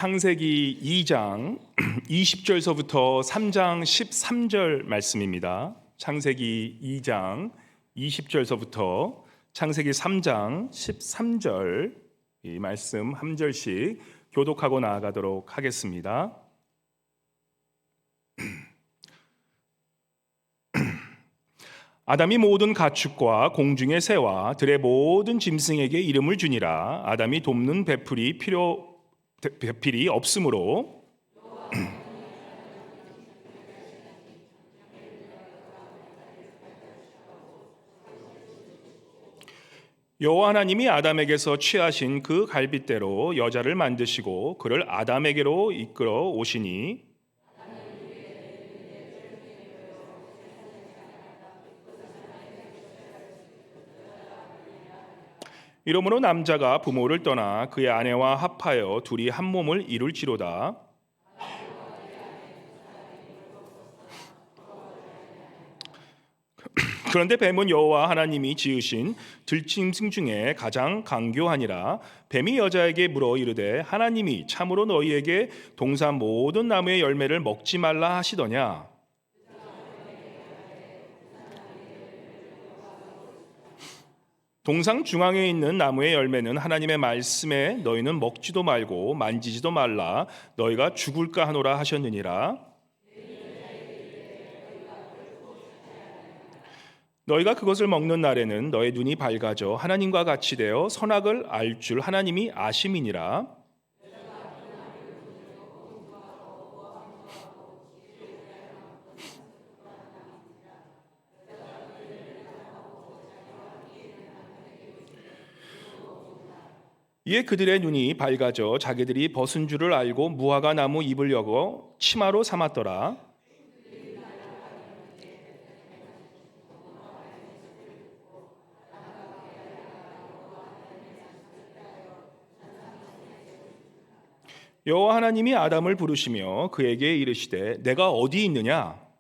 창세기 2장 20절서부터 3장 13절 말씀입니다. 창세기 2장 20절서부터 창세기 3장 13절 이 말씀 한 절씩 교독하고 나아가도록 하겠습니다. 아담이 모든 가축과 공중의 새와 들의 모든 짐승에게 이름을 주니라. 아담이 돕는 배필이 없으므로 여호와 하나님이 아담에게서 취하신 그 갈빗대로 여자를 만드시고 그를 아담에게로 이끌어 오시니 이러므로 남자가 부모를 떠나 그의 아내와 합하여 둘이 한 몸을 이룰지로다. 그런데 뱀은 여호와 하나님이 지으신 들짐승 중에 가장 강교하니라. 뱀이 여자에게 물어 이르되 하나님이 참으로 너희에게 동산 모든 나무의 열매를 먹지 말라 하시더냐. 동상 중앙에 있는 나무의 열매는 하나님의 말씀에 너희는 먹지도 말고 만지지도 말라 너희가 죽을까 하노라 하셨느니라. 너희가 그것을 먹는 날에는 너희 눈이 밝아져 하나님과 같이 되어 선악을 알 줄 하나님이 아심이니라. 이에 그들의 눈이 밝아져 자기들이 벗은 줄을 알고 무화과 나무 잎을 여고 치마로 삼았더라. 여호와 하나님이 아담을 부르시며 그에게 이르시되 내가 어디 있느냐.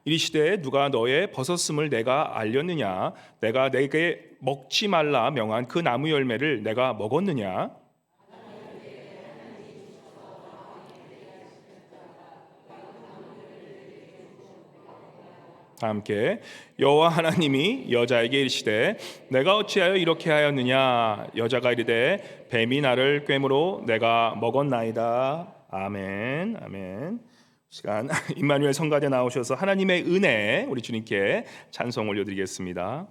이르시되 누가 너의 벗었음을 내가 알렸느냐. 내가 내게 먹지 말라 명한 그 나무 열매를 내가 먹었느냐. 함께 여호와 하나님이 여자에게 이르시되 내가 어찌하여 이렇게 하였느냐. 여자가 이르되 뱀이 나를 꿰므로 내가 먹었나이다. 아멘. 아멘. 시간 임마누엘 성가대 나오셔서 하나님의 은혜 우리 주님께 찬송 올려드리겠습니다.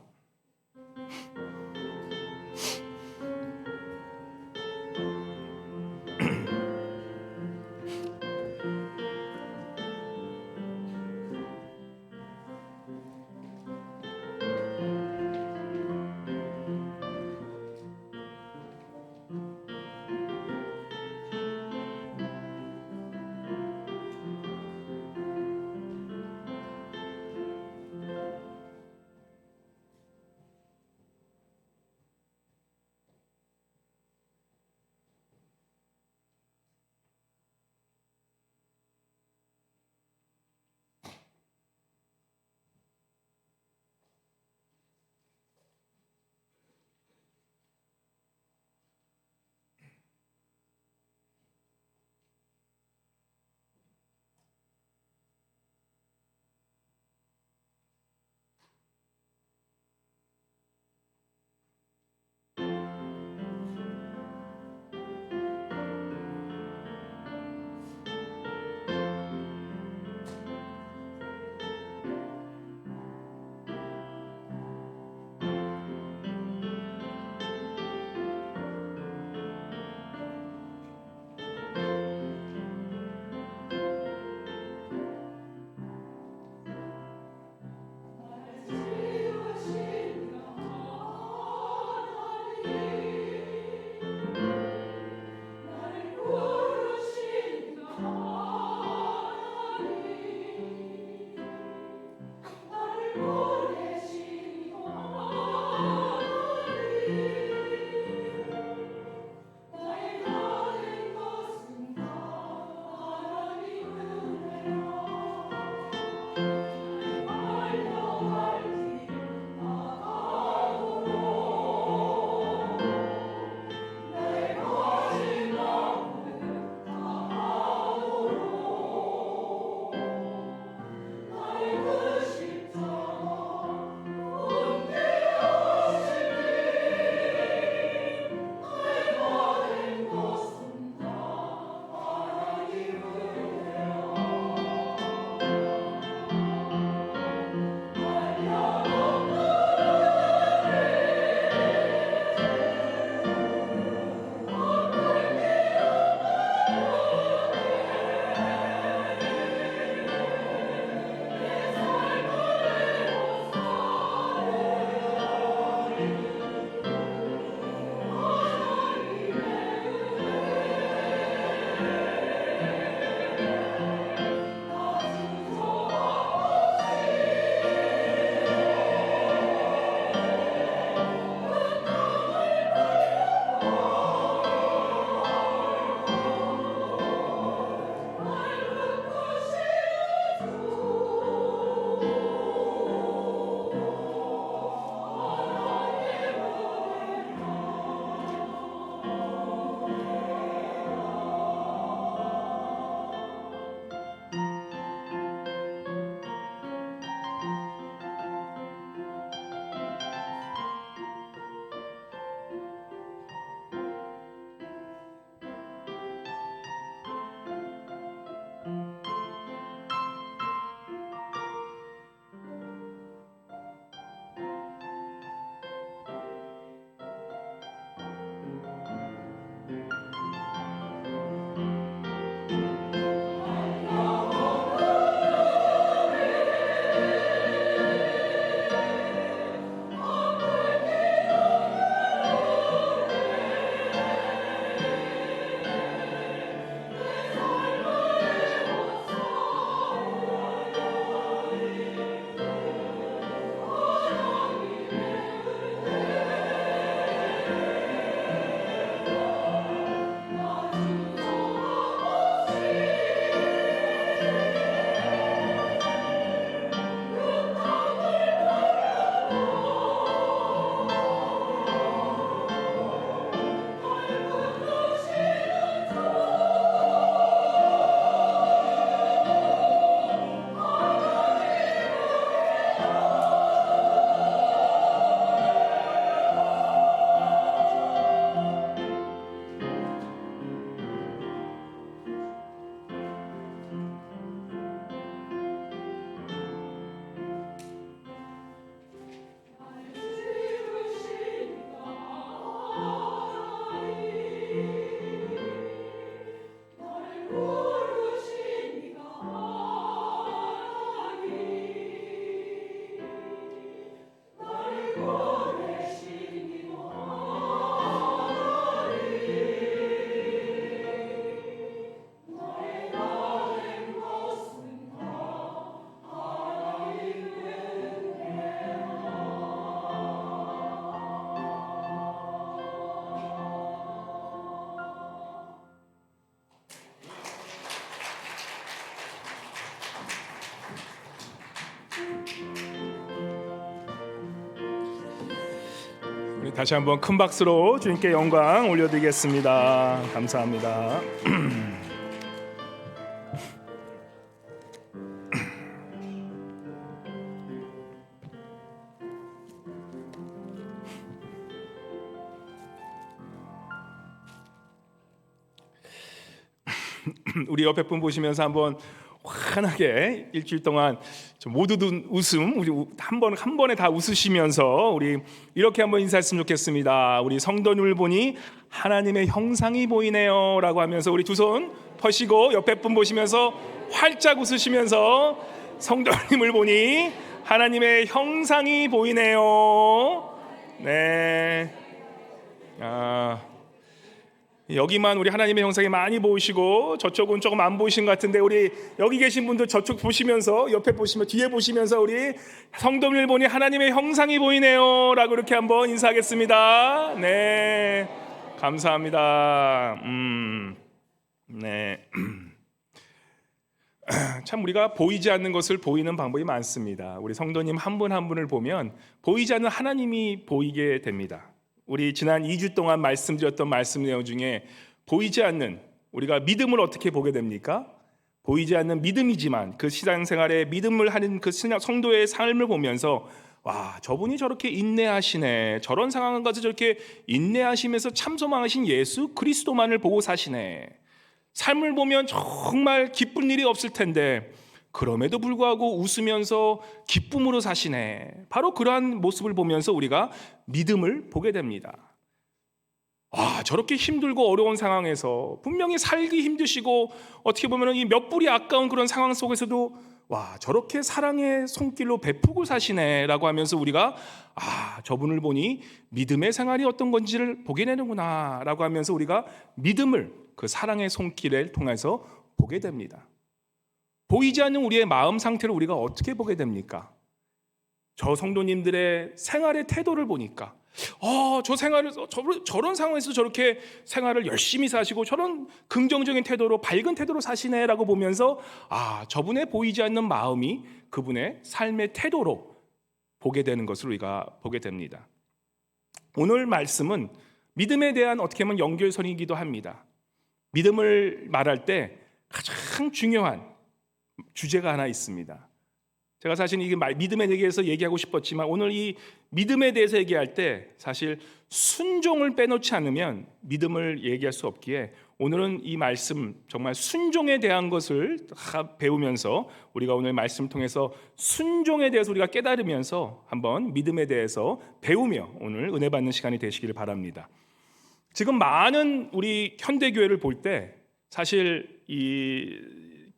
우리 다시 한번 큰 박수로 주님께 영광 올려드리겠습니다. 감사합니다. 우리 옆에 분 보시면서 한번 환하게 일주일 동안 모두도 웃음, 우리 한 번에 다 웃으시면서 우리 이렇게 한번 인사했으면 좋겠습니다. 우리 성도님을 보니 하나님의 형상이 보이네요라고 하면서 우리 두 손 펴시고 옆에 분 보시면서 활짝 웃으시면서 성도님을 보니 하나님의 형상이 보이네요. 네. 여기만 우리 하나님의 형상이 많이 보이시고 저쪽은 조금 안 보이신 것 같은데, 우리 여기 계신 분들 저쪽 보시면서 옆에 보시면 뒤에 보시면서 우리 성도님을 보니 하나님의 형상이 보이네요 라고 이렇게 한번 인사하겠습니다. 네, 감사합니다. 네. 참 우리가 보이지 않는 것을 보이는 방법이 많습니다. 우리 성도님 한 분 한 분을 보면 보이지 않는 하나님이 보이게 됩니다. 우리 지난 2주 동안 말씀드렸던 말씀 내용 중에 보이지 않는, 우리가 믿음을 어떻게 보게 됩니까? 보이지 않는 믿음이지만 그 신앙생활에 믿음을 하는 그 성도의 삶을 보면서 와, 저분이 저렇게 인내하시네, 저런 상황 가서 저렇게 인내하시면서 참 소망하신 예수 그리스도만을 보고 사시네, 삶을 보면 정말 기쁜 일이 없을 텐데 그럼에도 불구하고 웃으면서 기쁨으로 사시네, 바로 그러한 모습을 보면서 우리가 믿음을 보게 됩니다. 와, 저렇게 힘들고 어려운 상황에서 분명히 살기 힘드시고 어떻게 보면 이 몇 불이 아까운 그런 상황 속에서도 와, 저렇게 사랑의 손길로 베푸고 사시네 라고 하면서 우리가 저분을 보니 믿음의 생활이 어떤 건지를 보게 되는구나 라고 하면서 우리가 믿음을 그 사랑의 손길을 통해서 보게 됩니다. 보이지 않는 우리의 마음 상태를 우리가 어떻게 보게 됩니까? 저 성도님들의 생활의 태도를 보니까 저런 상황에서 저렇게 생활을 열심히 사시고 저런 긍정적인 태도로, 밝은 태도로 사시네라고 보면서 저분의 보이지 않는 마음이 그분의 삶의 태도로 보게 되는 것을 우리가 보게 됩니다. 오늘 말씀은 믿음에 대한 어떻게 보면 연결선이기도 합니다. 믿음을 말할 때 가장 중요한 주제가 하나 있습니다. 제가 사실 이 믿음에 대해서 얘기하고 싶었지만 오늘 이 믿음에 대해서 얘기할 때 사실 순종을 빼놓지 않으면 믿음을 얘기할 수 없기에 오늘은 이 말씀, 정말 순종에 대한 것을 배우면서 우리가 오늘 말씀을 통해서 순종에 대해서 우리가 깨달으면서 한번 믿음에 대해서 배우며 오늘 은혜 받는 시간이 되시기를 바랍니다. 지금 많은 우리 현대교회를 볼 때 사실 이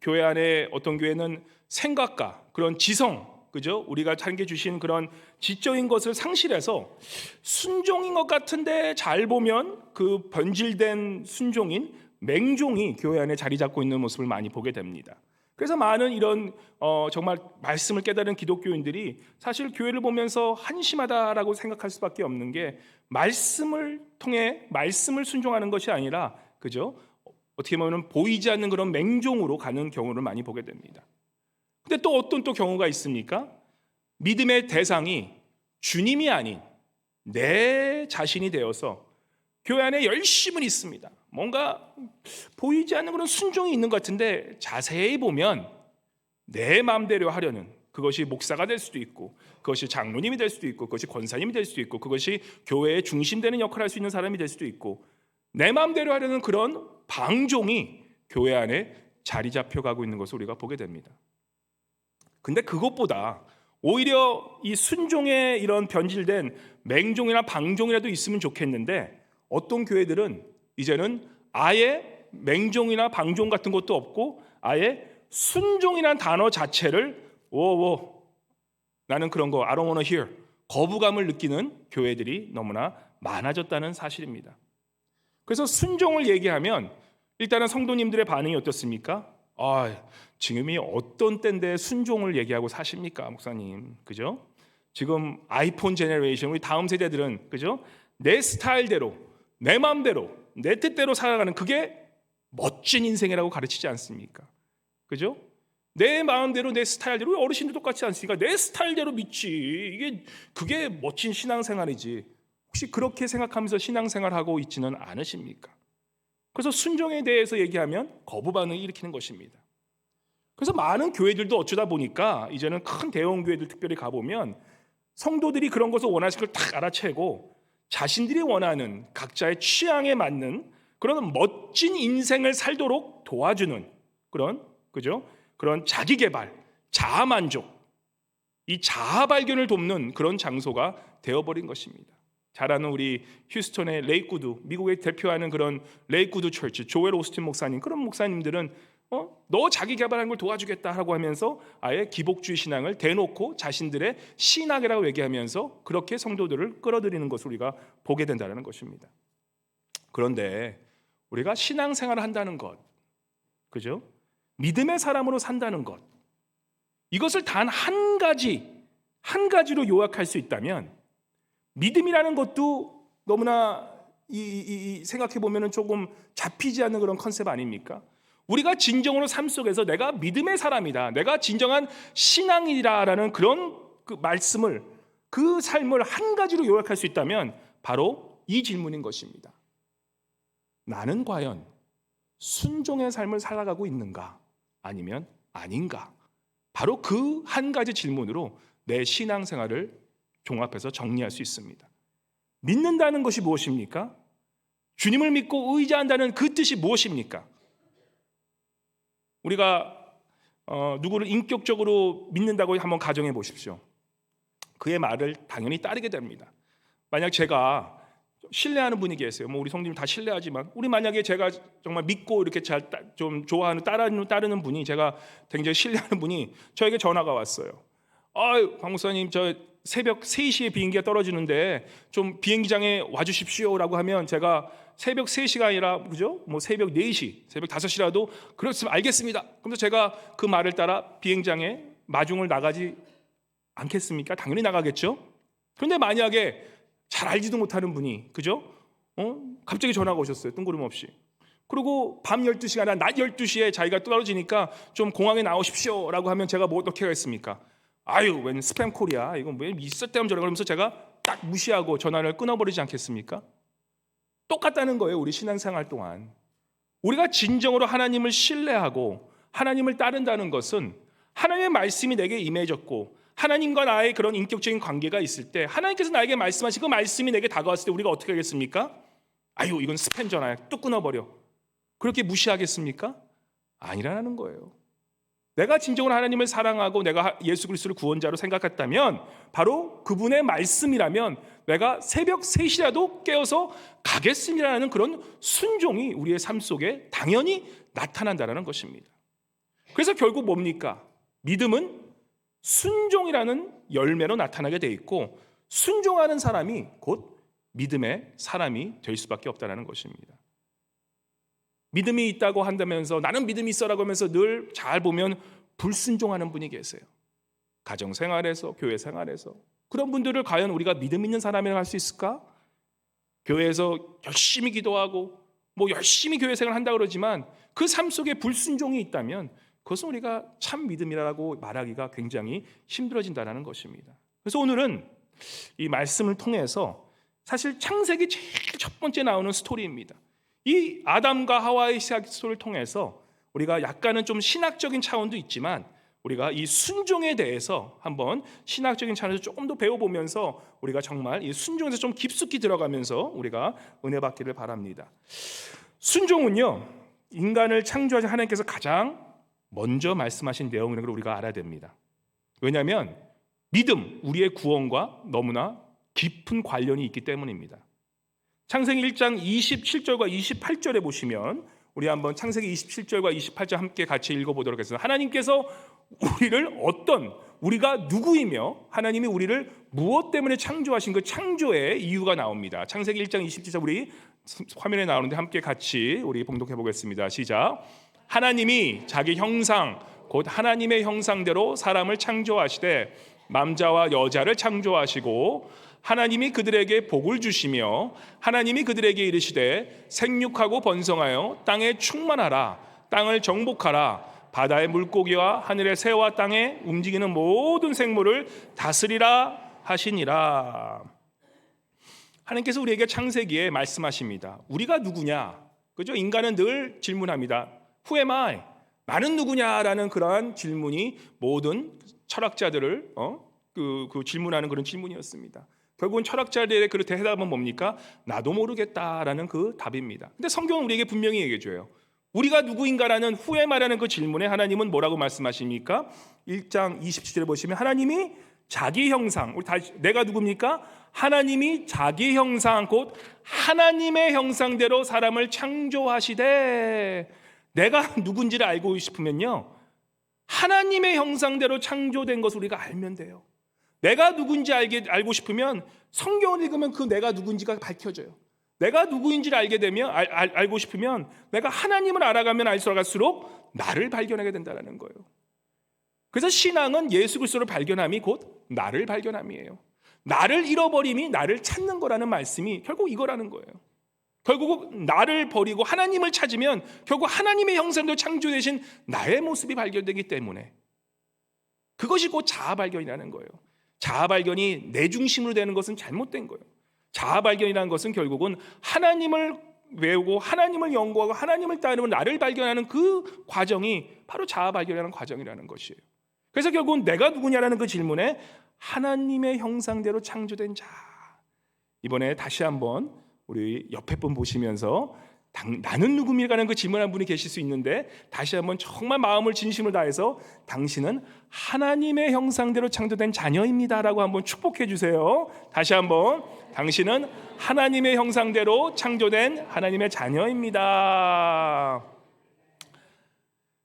교회 안에 어떤 교회는 생각과 그런 지성, 그죠? 우리가 함께 주신 그런 지적인 것을 상실해서 순종인 것 같은데 잘 보면 그 변질된 순종인 맹종이 교회 안에 자리 잡고 있는 모습을 많이 보게 됩니다. 그래서 많은 이런 정말 말씀을 깨달은 기독교인들이 사실 교회를 보면서 한심하다라고 생각할 수밖에 없는 게 말씀을 통해 말씀을 순종하는 것이 아니라, 그죠? 어떻게 보면 보이지 않는 그런 맹종으로 가는 경우를 많이 보게 됩니다. 근데 또 어떤 경우가 있습니까? 믿음의 대상이 주님이 아닌 내 자신이 되어서 교회 안에 열심은 있습니다. 뭔가 보이지 않는 그런 순종이 있는 것 같은데 자세히 보면 내 마음대로 하려는, 그것이 목사가 될 수도 있고 그것이 장로님이 될 수도 있고 그것이 권사님이 될 수도 있고 그것이 교회의 중심되는 역할을 할 수 있는 사람이 될 수도 있고 내 마음대로 하려는 그런 방종이 교회 안에 자리 잡혀가고 있는 것을 우리가 보게 됩니다. 근데 그것보다 오히려 이 순종의 이런 변질된 맹종이나 방종이라도 있으면 좋겠는데 어떤 교회들은 이제는 아예 맹종이나 방종 같은 것도 없고 아예 순종이라는 단어 자체를 나는 그런 거 I don't want to hear, 거부감을 느끼는 교회들이 너무나 많아졌다는 사실입니다. 그래서 순종을 얘기하면 일단은 성도님들의 반응이 어떻습니까? 지금이 어떤 때인데 순종을 얘기하고 사십니까, 목사님? 그죠? 지금 아이폰 제너레이션, 우리 다음 세대들은, 그죠? 내 스타일대로, 내 마음대로, 내 뜻대로 살아가는 그게 멋진 인생이라고 가르치지 않습니까? 그죠? 내 마음대로, 내 스타일대로, 어르신도 똑같지 않습니까? 내 스타일대로 믿지. 그게 멋진 신앙생활이지. 혹시 그렇게 생각하면서 신앙생활하고 있지는 않으십니까? 그래서 순종에 대해서 얘기하면 거부 반응을 일으키는 것입니다. 그래서 많은 교회들도 어쩌다 보니까 이제는 큰 대형 교회들 특별히 가보면 성도들이 그런 것을 원하시는 걸 딱 알아채고 자신들이 원하는 각자의 취향에 맞는 그런 멋진 인생을 살도록 도와주는 그런 자기 개발, 자아 만족, 이 자아 발견을 돕는 그런 장소가 되어버린 것입니다. 잘 아는 우리 휴스턴의 레이크우드, 미국에 대표하는 그런 레이크우드 철치, 조엘 오스틴 목사님, 그런 목사님들은 너 자기 개발하는 걸 도와주겠다 하고 하면서 아예 기복주의 신앙을 대놓고 자신들의 신학이라고 얘기하면서 그렇게 성도들을 끌어들이는 것을 우리가 보게 된다는 것입니다. 그런데 우리가 신앙생활을 한다는 것, 그죠? 믿음의 사람으로 산다는 것, 이것을 단 한 가지로 요약할 수 있다면 믿음이라는 것도 너무나 생각해 보면은 조금 잡히지 않는 그런 컨셉 아닙니까? 우리가 진정으로 삶 속에서 내가 믿음의 사람이다, 내가 진정한 신앙이라라는 그런 그 말씀을, 그 삶을 한 가지로 요약할 수 있다면 바로 이 질문인 것입니다. 나는 과연 순종의 삶을 살아가고 있는가? 아니면 아닌가? 바로 그 한 가지 질문으로 내 신앙생활을 종합해서 정리할 수 있습니다. 믿는다는 것이 무엇입니까? 주님을 믿고 의지한다는 그 뜻이 무엇입니까? 우리가 누구를 인격적으로 믿는다고 한번 가정해 보십시오. 그의 말을 당연히 따르게 됩니다. 만약 제가 신뢰하는 분이 계세요. 우리 성도님 다 신뢰하지만 우리 만약에 제가 정말 믿고 이렇게 좀 좋아하는 따르는 분이, 제가 굉장히 신뢰하는 분이 저에게 전화가 왔어요. 박 목사님, 저 새벽 3시에 비행기가 떨어지는데 좀 비행기장에 와주십시오라고 하면 제가 새벽 3시가 아니라 그죠? 새벽 4시, 새벽 5시라도 그렇으면 알겠습니다. 그래서 제가 그 말을 따라 비행장에 마중을 나가지 않겠습니까? 당연히 나가겠죠. 그런데 만약에 잘 알지도 못하는 분이, 그죠? 갑자기 전화가 오셨어요. 뜬구름없이. 그리고 밤 12시가 아니라 낮 12시에 자기가 떨어지니까 좀 공항에 나오십시오 라고 하면 제가 뭐 어떻게 하겠습니까? 웬 스팸 콜이야, 이건 왜 있었다면 저래, 그러면서 제가 딱 무시하고 전화를 끊어버리지 않겠습니까? 똑같다는 거예요. 우리 신앙생활 동안 우리가 진정으로 하나님을 신뢰하고 하나님을 따른다는 것은 하나님의 말씀이 내게 임해졌고 하나님과 나의 그런 인격적인 관계가 있을 때 하나님께서 나에게 말씀하신 그 말씀이 내게 다가왔을 때 우리가 어떻게 하겠습니까? 이건 스팸 전화야, 뚝 끊어버려. 그렇게 무시하겠습니까? 아니라는 거예요. 내가 진정으로 하나님을 사랑하고 내가 예수 그리스도를 구원자로 생각했다면 바로 그분의 말씀이라면 내가 새벽 3시라도 깨어서 가겠습니다라는 그런 순종이 우리의 삶 속에 당연히 나타난다는 것입니다. 그래서 결국 뭡니까? 믿음은 순종이라는 열매로 나타나게 돼 있고 순종하는 사람이 곧 믿음의 사람이 될 수밖에 없다는 것입니다. 믿음이 있다고 한다면서 나는 믿음이 있어라고 하면서 늘 잘 보면 불순종하는 분이 계세요. 가정생활에서, 교회생활에서. 그런 분들을 과연 우리가 믿음 있는 사람이라고 할 수 있을까? 교회에서 열심히 기도하고 열심히 교회생활을 한다고 그러지만 그 삶 속에 불순종이 있다면 그것은 우리가 참 믿음이라고 말하기가 굉장히 힘들어진다는 것입니다. 그래서 오늘은 이 말씀을 통해서 사실 창세기 제일 첫 번째 나오는 스토리입니다. 이 아담과 하와의 시작 스토리를 통해서 우리가 약간은 좀 신학적인 차원도 있지만 우리가 이 순종에 대해서 한번 신학적인 차원에서 조금 더 배워보면서 우리가 정말 이 순종에서 좀 깊숙이 들어가면서 우리가 은혜 받기를 바랍니다. 순종은요, 인간을 창조하신 하나님께서 가장 먼저 말씀하신 내용이라는 걸 우리가 알아야 됩니다. 왜냐하면 믿음, 우리의 구원과 너무나 깊은 관련이 있기 때문입니다. 창세기 1장 27절과 28절에 보시면 우리 한번 창세기 27절과 28절 함께 같이 읽어보도록 하겠습니다. 하나님께서 우리가 누구이며 하나님이 우리를 무엇 때문에 창조하신 그 창조의 이유가 나옵니다. 창세기 1장 27절 우리 화면에 나오는데 함께 같이 우리 봉독해 보겠습니다. 시작. 하나님이 자기 형상 곧 하나님의 형상대로 사람을 창조하시되 남자와 여자를 창조하시고 하나님이 그들에게 복을 주시며 하나님이 그들에게 이르시되 생육하고 번성하여 땅에 충만하라, 땅을 정복하라, 바다의 물고기와 하늘의 새와 땅에 움직이는 모든 생물을 다스리라 하시니라. 하나님께서 우리에게 창세기에 말씀하십니다. 우리가 누구냐? 그죠? 인간은 늘 질문합니다. Who am I? 나는 누구냐라는 그러한 질문이 모든 철학자들을 질문하는 그런 질문이었습니다. 결국은 철학자들의 그 대답은 뭡니까? 나도 모르겠다라는 그 답입니다. 근데 성경은 우리에게 분명히 얘기해줘요. 우리가 누구인가라는 Who am I라는 그 질문에 하나님은 뭐라고 말씀하십니까? 1장 27절에 보시면 하나님이 자기 형상, 우리 다시 내가 누굽니까? 하나님이 자기 형상 곧 하나님의 형상대로 사람을 창조하시되, 내가 누군지를 알고 싶으면요, 하나님의 형상대로 창조된 것을 우리가 알면 돼요. 내가 누군지 알고 싶으면 성경을 읽으면 그 내가 누군지가 밝혀져요. 내가 누구인지를 알게 되면 알고 싶으면 내가 하나님을 알아가면 알수록 나를 발견하게 된다는 거예요. 그래서 신앙은 예수 그리스도를 발견함이 곧 나를 발견함이에요. 나를 잃어버림이 나를 찾는 거라는 말씀이 결국 이거라는 거예요. 결국 나를 버리고 하나님을 찾으면 결국 하나님의 형상대로 창조되신 나의 모습이 발견되기 때문에 그것이 곧 자아 발견이라는 거예요. 자아 발견이 내 중심으로 되는 것은 잘못된 거예요. 자아 발견이라는 것은 결국은 하나님을 외우고 하나님을 연구하고 하나님을 따르면 나를 발견하는 그 과정이 바로 자아 발견이라는 과정이라는 것이에요. 그래서 결국은 내가 누구냐라는 그 질문에 하나님의 형상대로 창조된 자. 이번에 다시 한번 우리 옆에 분 보시면서 나는 누굽니까라는 그 질문한 분이 계실 수 있는데 다시 한번 정말 마음을 진심을 다해서 당신은 하나님의 형상대로 창조된 자녀입니다라고 한번 축복해 주세요. 다시 한번 당신은 하나님의 형상대로 창조된 하나님의 자녀입니다.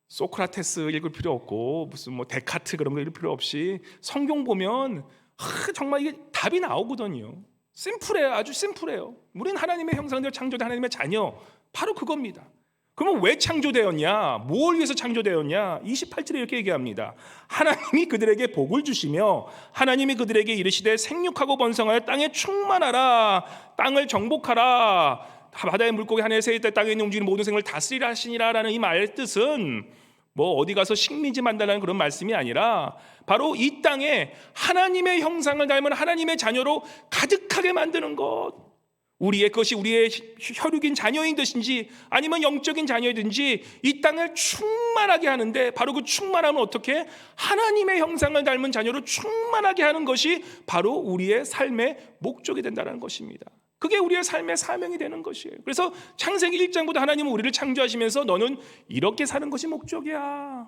소크라테스 읽을 필요 없고 무슨 데카트 그런 거 읽을 필요 없이 성경 보면 정말 이게 답이 나오거든요. 심플해요. 아주 심플해요. 우린 하나님의 형상대로 창조된 하나님의 자녀, 바로 그겁니다. 그러면 왜 창조되었냐? 뭘 위해서 창조되었냐? 28절에 이렇게 얘기합니다. 하나님이 그들에게 복을 주시며 하나님이 그들에게 이르시되 생육하고 번성하여 땅에 충만하라, 땅을 정복하라, 바다의 물고기 하늘에 새에 땅에 있는 움직이는 모든 생물을 다스리라 하시니라라는 이 말의 뜻은 어디 가서 식민지 만달라는 그런 말씀이 아니라 바로 이 땅에 하나님의 형상을 닮은 하나님의 자녀로 가득하게 만드는 것, 그것이 우리의 혈육인 자녀인 것인지 아니면 영적인 자녀이든지 이 땅을 충만하게 하는데, 바로 그 충만함은 어떻게? 하나님의 형상을 닮은 자녀로 충만하게 하는 것이 바로 우리의 삶의 목적이 된다는 것입니다. 그게 우리의 삶의 사명이 되는 것이에요. 그래서 창세기 1장부터 하나님은 우리를 창조하시면서 너는 이렇게 사는 것이 목적이야.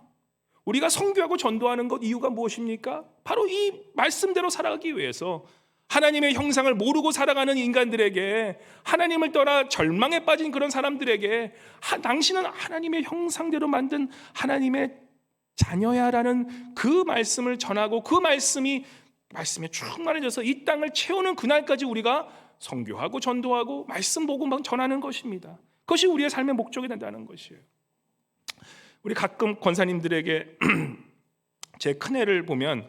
우리가 선교하고 전도하는 것 이유가 무엇입니까? 바로 이 말씀대로 살아가기 위해서, 하나님의 형상을 모르고 살아가는 인간들에게, 하나님을 떠나 절망에 빠진 그런 사람들에게 당신은 하나님의 형상대로 만든 하나님의 자녀야라는 그 말씀을 전하고 그 말씀에 충만해져서 이 땅을 채우는 그날까지 우리가 선교하고 전도하고 말씀 복음 전하는 것입니다. 그것이 우리의 삶의 목적이 된다는 것이에요. 우리 가끔 권사님들에게 제 큰애를 보면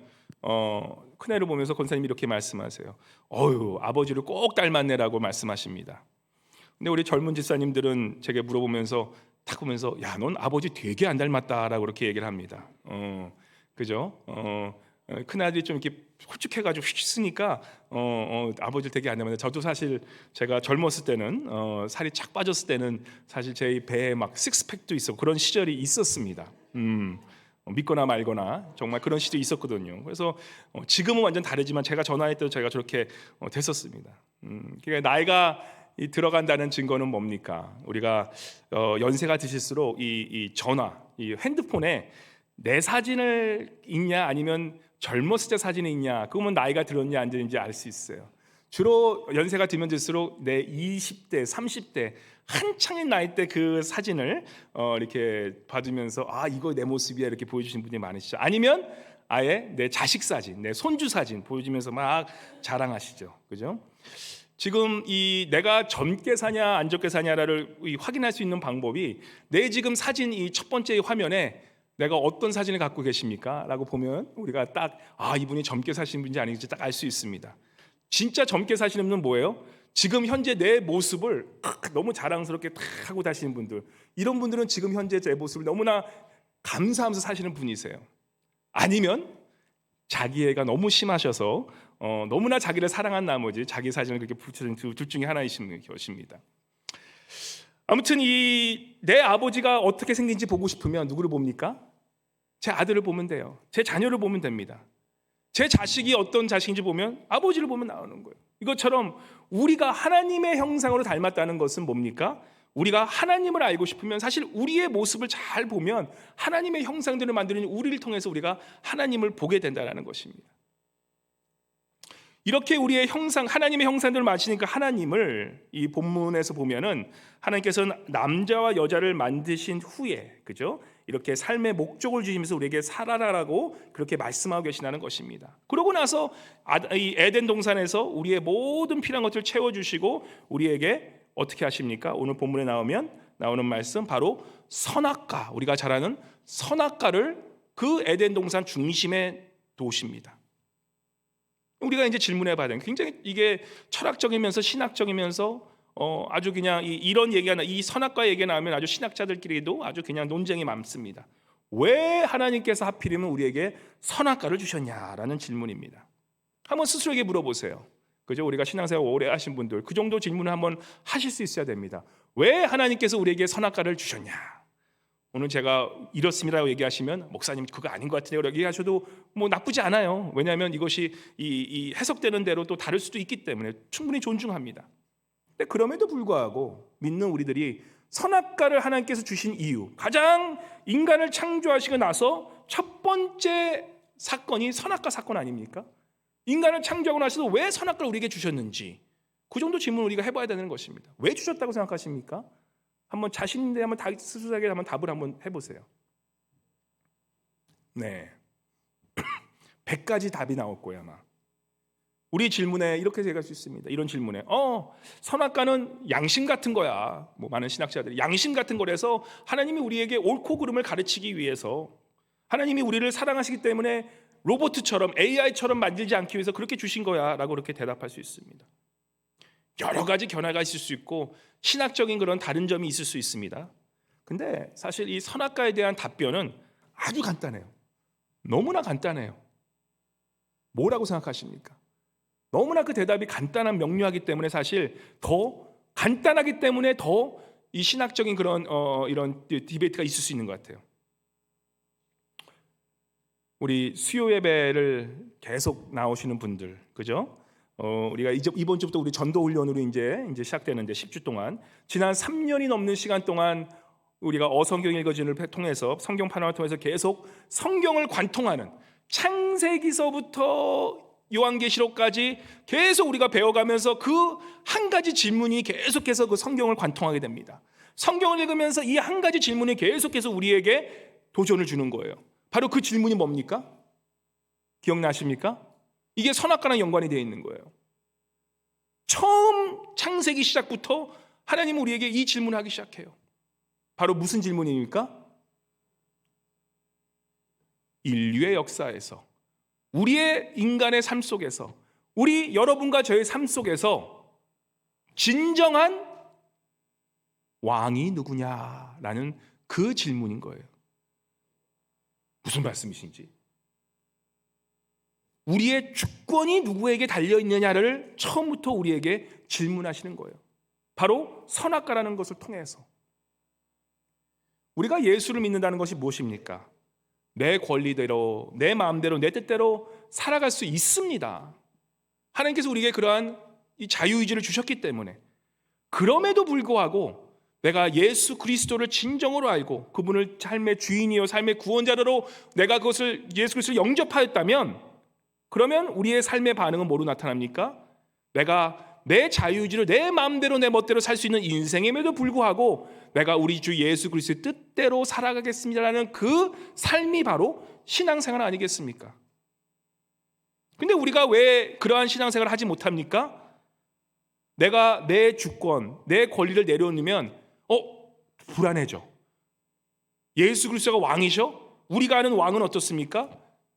큰애를 보면서 권사님이 이렇게 말씀하세요. 아버지를 꼭 닮았네라고 말씀하십니다. 근데 우리 젊은 집사님들은 제게 물어보면서 딱 보면서 야, 넌 아버지 되게 안 닮았다라고 그렇게 얘기를 합니다. 그죠? 큰아들이 좀 이렇게 홀쭉해가지고 휘쓰니까 아버지를 되게 안 닮았는데, 저도 사실 제가 젊었을 때는 살이 착 빠졌을 때는 사실 제 배에 막 식스팩도 있었고 그런 시절이 있었습니다. 믿거나 말거나 정말 그런 시절이 있었거든요. 그래서 지금은 완전 다르지만 제가 전화할 때도 제가 저렇게 됐었습니다. 그러니까 나이가 들어간다는 증거는 뭡니까? 우리가 연세가 드실수록 이 전화, 이 핸드폰에 내 사진을 있냐 아니면 젊었을 때 사진이 있냐, 그러면 나이가 들었냐 안 들었는지 알 수 있어요. 주로 연세가 들면 들수록 내 20대, 30대 한창인 나이 때 그 사진을 이렇게 받으면서 이거 내 모습이야 이렇게 보여주시는 분이 많으시죠. 아니면 아예 내 자식 사진, 내 손주 사진 보여주면서 막 자랑하시죠. 그죠? 지금 이 내가 젊게 사냐 안 젊게 사냐를 확인할 수 있는 방법이, 내 지금 사진 이 첫 번째 화면에 내가 어떤 사진을 갖고 계십니까? 라고 보면 우리가 딱 이분이 젊게 사시는 분인지 아닌지 딱 알 수 있습니다. 진짜 젊게 사시는 분은 뭐예요? 지금 현재 내 모습을 너무 자랑스럽게 탁 하고 다시는 분들, 이런 분들은 지금 현재 제 모습을 너무나 감사하면서 사시는 분이세요. 아니면 자기애가 너무 심하셔서 너무나 자기를 사랑한 나머지 자기 사진을 그렇게 붙여준 둘 중에 하나이신 것입니다. 아무튼 이 내 아버지가 어떻게 생긴지 보고 싶으면 누구를 봅니까? 제 아들을 보면 돼요. 제 자녀를 보면 됩니다. 제 자식이 어떤 자식인지 보면 아버지를 보면 나오는 거예요. 이것처럼 우리가 하나님의 형상으로 닮았다는 것은 뭡니까? 우리가 하나님을 알고 싶으면 사실 우리의 모습을 잘 보면 하나님의 형상들을 만드는 우리를 통해서 우리가 하나님을 보게 된다는 것입니다. 이렇게 우리의 형상, 하나님의 형상들을 맞추니까 하나님을 이 본문에서 보면은 하나님께서는 남자와 여자를 만드신 후에, 그죠? 이렇게 삶의 목적을 주시면서 우리에게 살아라라고 그렇게 말씀하고 계시다는 것입니다. 그러고 나서 이 에덴 동산에서 우리의 모든 필요한 것들을 채워주시고 우리에게 어떻게 하십니까? 오늘 본문에 나오는 말씀 바로 선악과, 우리가 잘 아는 선악과를 그 에덴 동산 중심에 두십니다. 우리가 이제 질문해 봐야 돼요. 굉장히 이게 철학적이면서 신학적이면서 아주 그냥 이런 얘기가 이 선악과 얘기가 나오면 아주 신학자들끼리도 아주 그냥 논쟁이 많습니다. 왜 하나님께서 하필이면 우리에게 선악과를 주셨냐라는 질문입니다. 한번 스스로에게 물어보세요. 그죠? 우리가 신앙생활 오래 하신 분들 그 정도 질문을 한번 하실 수 있어야 됩니다. 왜 하나님께서 우리에게 선악과를 주셨냐? 오늘 제가 이렇습니다라고 얘기하시면 목사님 그거 아닌 것 같은데요 라고 얘기하셔도 뭐 나쁘지 않아요. 왜냐하면 이것이 이 해석되는 대로 또 다를 수도 있기 때문에 충분히 존중합니다. 근데 그럼에도 불구하고 믿는 우리들이 선악과를 하나님께서 주신 이유, 가장 인간을 창조하시고 나서 첫 번째 사건이 선악과 사건 아닙니까? 인간을 창조하고 나서도 왜 선악과를 우리에게 주셨는지 그 정도 질문을 우리가 해봐야 되는 것입니다. 왜 주셨다고 생각하십니까? 한번 자신인데 한번 스스로에게 한번 답을 한번 해보세요. 네, 100가지 답이 나올 거예요 아마. 우리 질문에 이렇게 얘기할 수 있습니다. 이런 질문에 선악과는 양심 같은 거야. 뭐 많은 신학자들이 양심 같은 거라서 하나님이 우리에게 옳고 그름을 가르치기 위해서 하나님이 우리를 사랑하시기 때문에 로봇처럼 AI처럼 만들지 않기 위해서 그렇게 주신 거야 라고 그렇게 대답할 수 있습니다. 여러 가지 견해가 있을 수 있고 신학적인 그런 다른 점이 있을 수 있습니다. 근데 사실 이 선악과에 대한 답변은 아주 간단해요. 너무나 간단해요. 뭐라고 생각하십니까? 너무나 그 대답이 간단한 명료하기 때문에 사실 더 간단하기 때문에 더 이 신학적인 그런 이런 디베이트가 있을 수 있는 것 같아요. 우리 수요 예배를 계속 나오시는 분들, 그죠? 우리가 이번 주부터 우리 전도 훈련으로 이제 시작되는데 10주 동안 지난 3년이 넘는 시간 동안 우리가 어성경 읽어주는 통해서 성경 판화를 통해서 계속 성경을 관통하는 창세기서부터 요한계시록까지 계속 우리가 배워가면서 그 한 가지 질문이 계속해서 그 성경을 관통하게 됩니다. 성경을 읽으면서 이 한 가지 질문이 계속해서 우리에게 도전을 주는 거예요. 바로 그 질문이 뭡니까? 기억나십니까? 이게 선악과랑 연관이 되어 있는 거예요. 처음 창세기 시작부터 하나님은 우리에게 이 질문을 하기 시작해요. 바로 무슨 질문입니까? 인류의 역사에서, 우리의 인간의 삶 속에서, 우리 여러분과 저의 삶 속에서 진정한 왕이 누구냐라는 그 질문인 거예요. 무슨 말씀이신지. 우리의 주권이 누구에게 달려있느냐를 처음부터 우리에게 질문하시는 거예요. 바로 선악과라는 것을 통해서. 우리가 예수를 믿는다는 것이 무엇입니까? 내 권리대로, 내 마음대로, 내 뜻대로 살아갈 수 있습니다. 하나님께서 우리에게 그러한 이 자유의지를 주셨기 때문에. 그럼에도 불구하고 내가 예수 그리스도를 진정으로 알고 그분을 삶의 주인이요 삶의 구원자로 내가 그것을 예수 그리스도를 영접하였다면, 그러면 우리의 삶의 반응은 뭐로 나타납니까? 내가 내 자유의지로 내 마음대로 내 멋대로 살 수 있는 인생임에도 불구하고 내가 우리 주 예수 그리스도의 뜻대로 살아가겠습니다라는 그 삶이 바로 신앙생활 아니겠습니까? 근데 우리가 왜 그러한 신앙생활을 하지 못합니까? 내가 내 주권, 내 권리를 내려놓으면 불안해져. 예수 그리스도가 왕이셔? 우리가 아는 왕은 어떻습니까?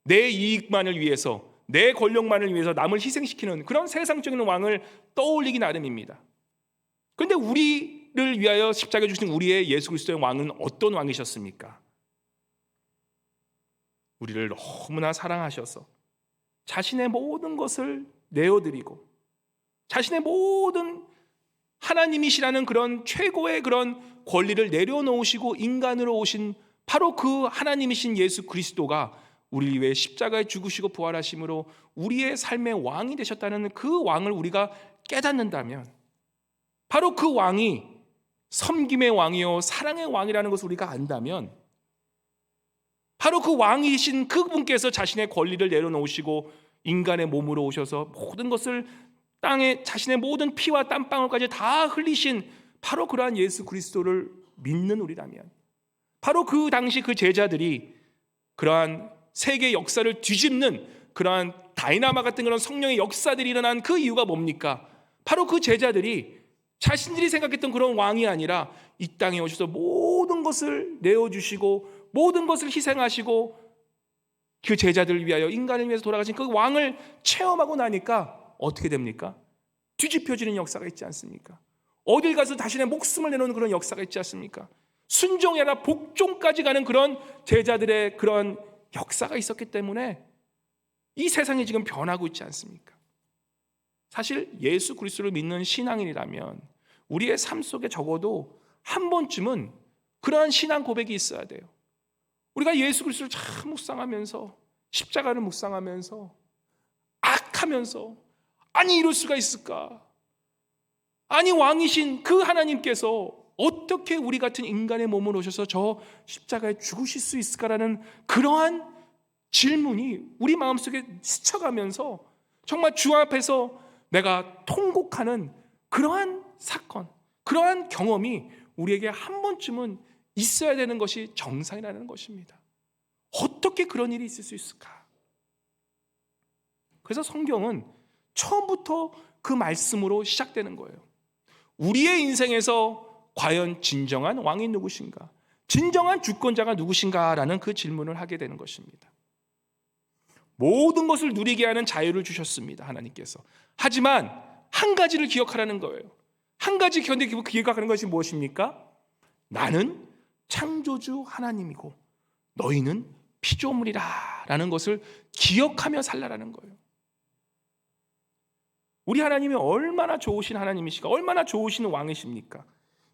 내 이익만을 위해서, 내 권력만을 위해서 남을 희생시키는 그런 세상적인 왕을 떠올리기 나름입니다. 그런데 우리를 위하여 십자가에 주신 우리의 예수 그리스도의 왕은 어떤 왕이셨습니까? 우리를 너무나 사랑하셔서 자신의 모든 것을 내어드리고 자신의 모든 하나님이시라는 그런 최고의 그런 권리를 내려놓으시고 인간으로 오신 바로 그 하나님이신 예수 그리스도가 우리 위해 십자가에 죽으시고 부활하심으로 우리의 삶의 왕이 되셨다는 그 왕을 우리가 깨닫는다면, 바로 그 왕이 섬김의 왕이요 사랑의 왕이라는 것을 우리가 안다면, 바로 그 왕이신 그분께서 자신의 권리를 내려놓으시고 인간의 몸으로 오셔서 모든 것을 땅에 자신의 모든 피와 땀방울까지 다 흘리신 바로 그러한 예수 그리스도를 믿는 우리라면, 바로 그 당시 그 제자들이 그러한 세계 역사를 뒤집는 그러한 다이나마 같은 그런 성령의 역사들이 일어난 그 이유가 뭡니까? 바로 그 제자들이 자신들이 생각했던 그런 왕이 아니라 이 땅에 오셔서 모든 것을 내어주시고 모든 것을 희생하시고 그 제자들을 위하여 인간을 위해서 돌아가신 그 왕을 체험하고 나니까 어떻게 됩니까? 뒤집혀지는 역사가 있지 않습니까? 어딜 가서 자신의 목숨을 내놓는 그런 역사가 있지 않습니까? 순종이 아니라 복종까지 가는 그런 제자들의 그런 역사가 있었기 때문에 이 세상이 지금 변하고 있지 않습니까? 사실 예수 그리스도를 믿는 신앙인이라면 우리의 삶 속에 적어도 한 번쯤은 그러한 신앙 고백이 있어야 돼요. 우리가 예수 그리스도를 참 묵상하면서, 십자가를 묵상하면서, 악하면서, 아니 이럴 수가 있을까? 아니 왕이신 그 하나님께서 어떻게 우리 같은 인간의 몸을 오셔서 저 십자가에 죽으실 수 있을까라는 그러한 질문이 우리 마음속에 스쳐가면서 정말 주 앞에서 내가 통곡하는 그러한 사건, 그러한 경험이 우리에게 한 번쯤은 있어야 되는 것이 정상이라는 것입니다. 어떻게 그런 일이 있을 수 있을까? 그래서 성경은 처음부터 그 말씀으로 시작되는 거예요. 우리의 인생에서 과연 진정한 왕이 누구신가? 진정한 주권자가 누구신가라는 그 질문을 하게 되는 것입니다. 모든 것을 누리게 하는 자유를 주셨습니다, 하나님께서. 하지만 한 가지를 기억하라는 거예요. 한 가지 기억하는 것이 무엇입니까? 나는 창조주 하나님이고 너희는 피조물이라 라는 것을 기억하며 살라라는 거예요. 우리 하나님이 얼마나 좋으신 하나님이시까? 얼마나 좋으신 왕이십니까?